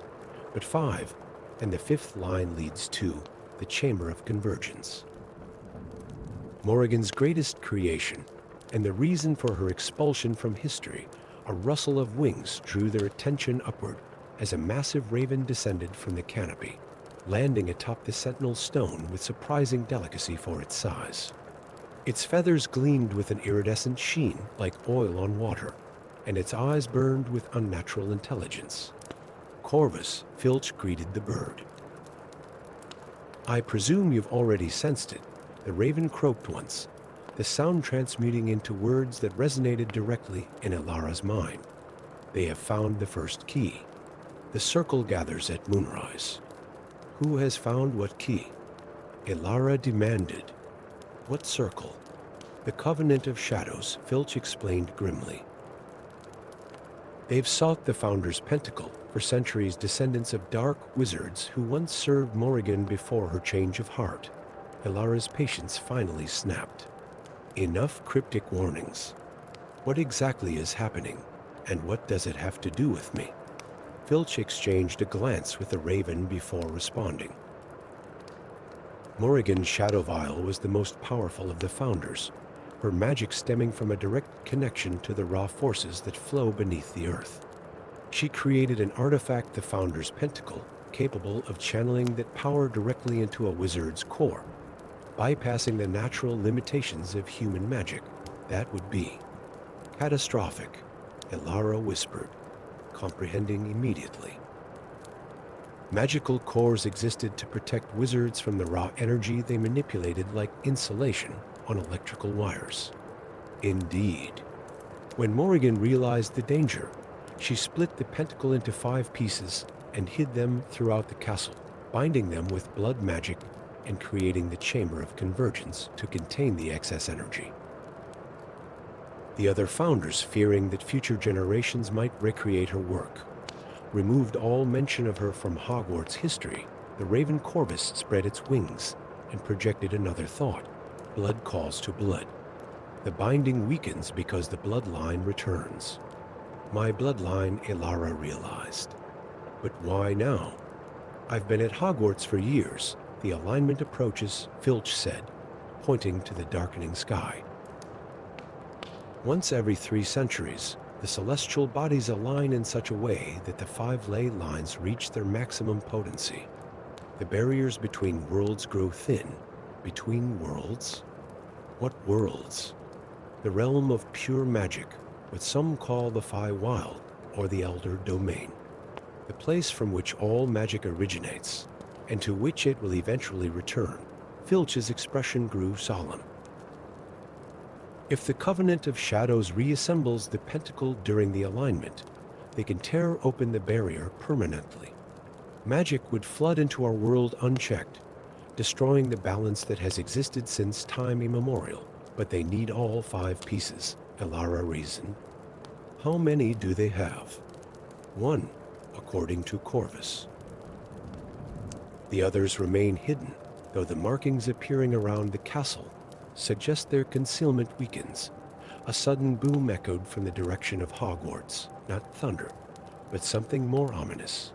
but 5, and the 5th line leads to the Chamber of Convergence. Morrigan's greatest creation, and the reason for her expulsion from history, a rustle of wings drew their attention upward as a massive raven descended from the canopy, landing atop the Sentinel Stone with surprising delicacy for its size. Its feathers gleamed with an iridescent sheen like oil on water, and its eyes burned with unnatural intelligence. Corvus, Filch greeted the bird. "I presume you've already sensed it," the raven croaked once, the sound transmuting into words that resonated directly in Elara's mind. "They have found the first key. The circle gathers at moonrise." "Who has found what key?" Elara demanded. "What circle?" "The Covenant of Shadows," Filch explained grimly. "They've sought the Founder's Pentacle for centuries, descendants of dark wizards who once served Morrigan before her change of heart." Elara's patience finally snapped. "Enough cryptic warnings. What exactly is happening, and what does it have to do with me?" Filch exchanged a glance with the raven before responding. Morrigan's Shadow Vial was the most powerful of the Founders, her magic stemming from a direct connection to the raw forces that flow beneath the earth. She created an artifact, the Founder's Pentacle, capable of channeling that power directly into a wizard's core, bypassing the natural limitations of human magic. That would be catastrophic, Elara whispered, comprehending immediately. Magical cores existed to protect wizards from the raw energy they manipulated like insulation on electrical wires. Indeed. When Morrigan realized the danger, she split the pentacle into 5 pieces and hid them throughout the castle, binding them with blood magic and creating the Chamber of Convergence to contain the excess energy. The other founders, fearing that future generations might recreate her work, removed all mention of her from Hogwarts history. The raven Corvus spread its wings and projected another thought. Blood calls to blood. The binding weakens because the bloodline returns. My bloodline, Elara realized. But why now? I've been at Hogwarts for years. The alignment approaches, Filch said, pointing to the darkening sky. Once every 3 centuries, the celestial bodies align in such a way that the 5 ley lines reach their maximum potency. The barriers between worlds grow thin. Between worlds? What worlds? The realm of pure magic, what some call the Feywild or the Elder Domain. The place from which all magic originates, and to which it will eventually return. Filch's expression grew solemn. If the Covenant of Shadows reassembles the pentacle during the alignment, they can tear open the barrier permanently. Magic would flood into our world unchecked, destroying the balance that has existed since time immemorial. But they need all 5 pieces, Elara reasoned. How many do they have? 1, according to Corvus. The others remain hidden, though the markings appearing around the castle suggest their concealment weakens. A sudden boom echoed from the direction of Hogwarts, not thunder, but something more ominous.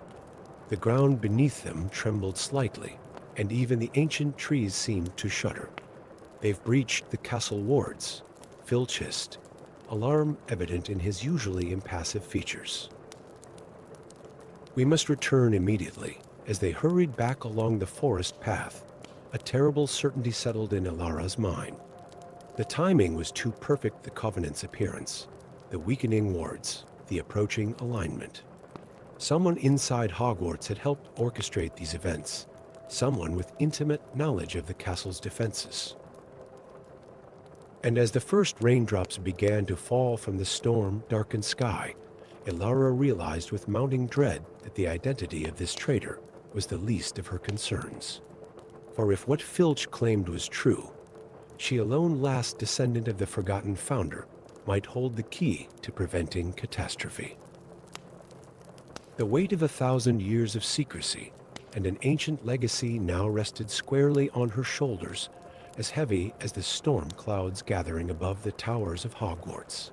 The ground beneath them trembled slightly, and even the ancient trees seemed to shudder. They've breached the castle wards, Filch hissed, alarm evident in his usually impassive features. We must return immediately. As they hurried back along the forest path, a terrible certainty settled in Elara's mind. The timing was too perfect, the Covenant's appearance, the weakening wards, the approaching alignment. Someone inside Hogwarts had helped orchestrate these events, someone with intimate knowledge of the castle's defenses. And as the first raindrops began to fall from the storm-darkened sky, Elara realized with mounting dread that the identity of this traitor was the least of her concerns. For if what Filch claimed was true, she alone, last descendant of the forgotten founder, might hold the key to preventing catastrophe. The weight of 1,000 years of secrecy and an ancient legacy now rested squarely on her shoulders, as heavy as the storm clouds gathering above the towers of Hogwarts.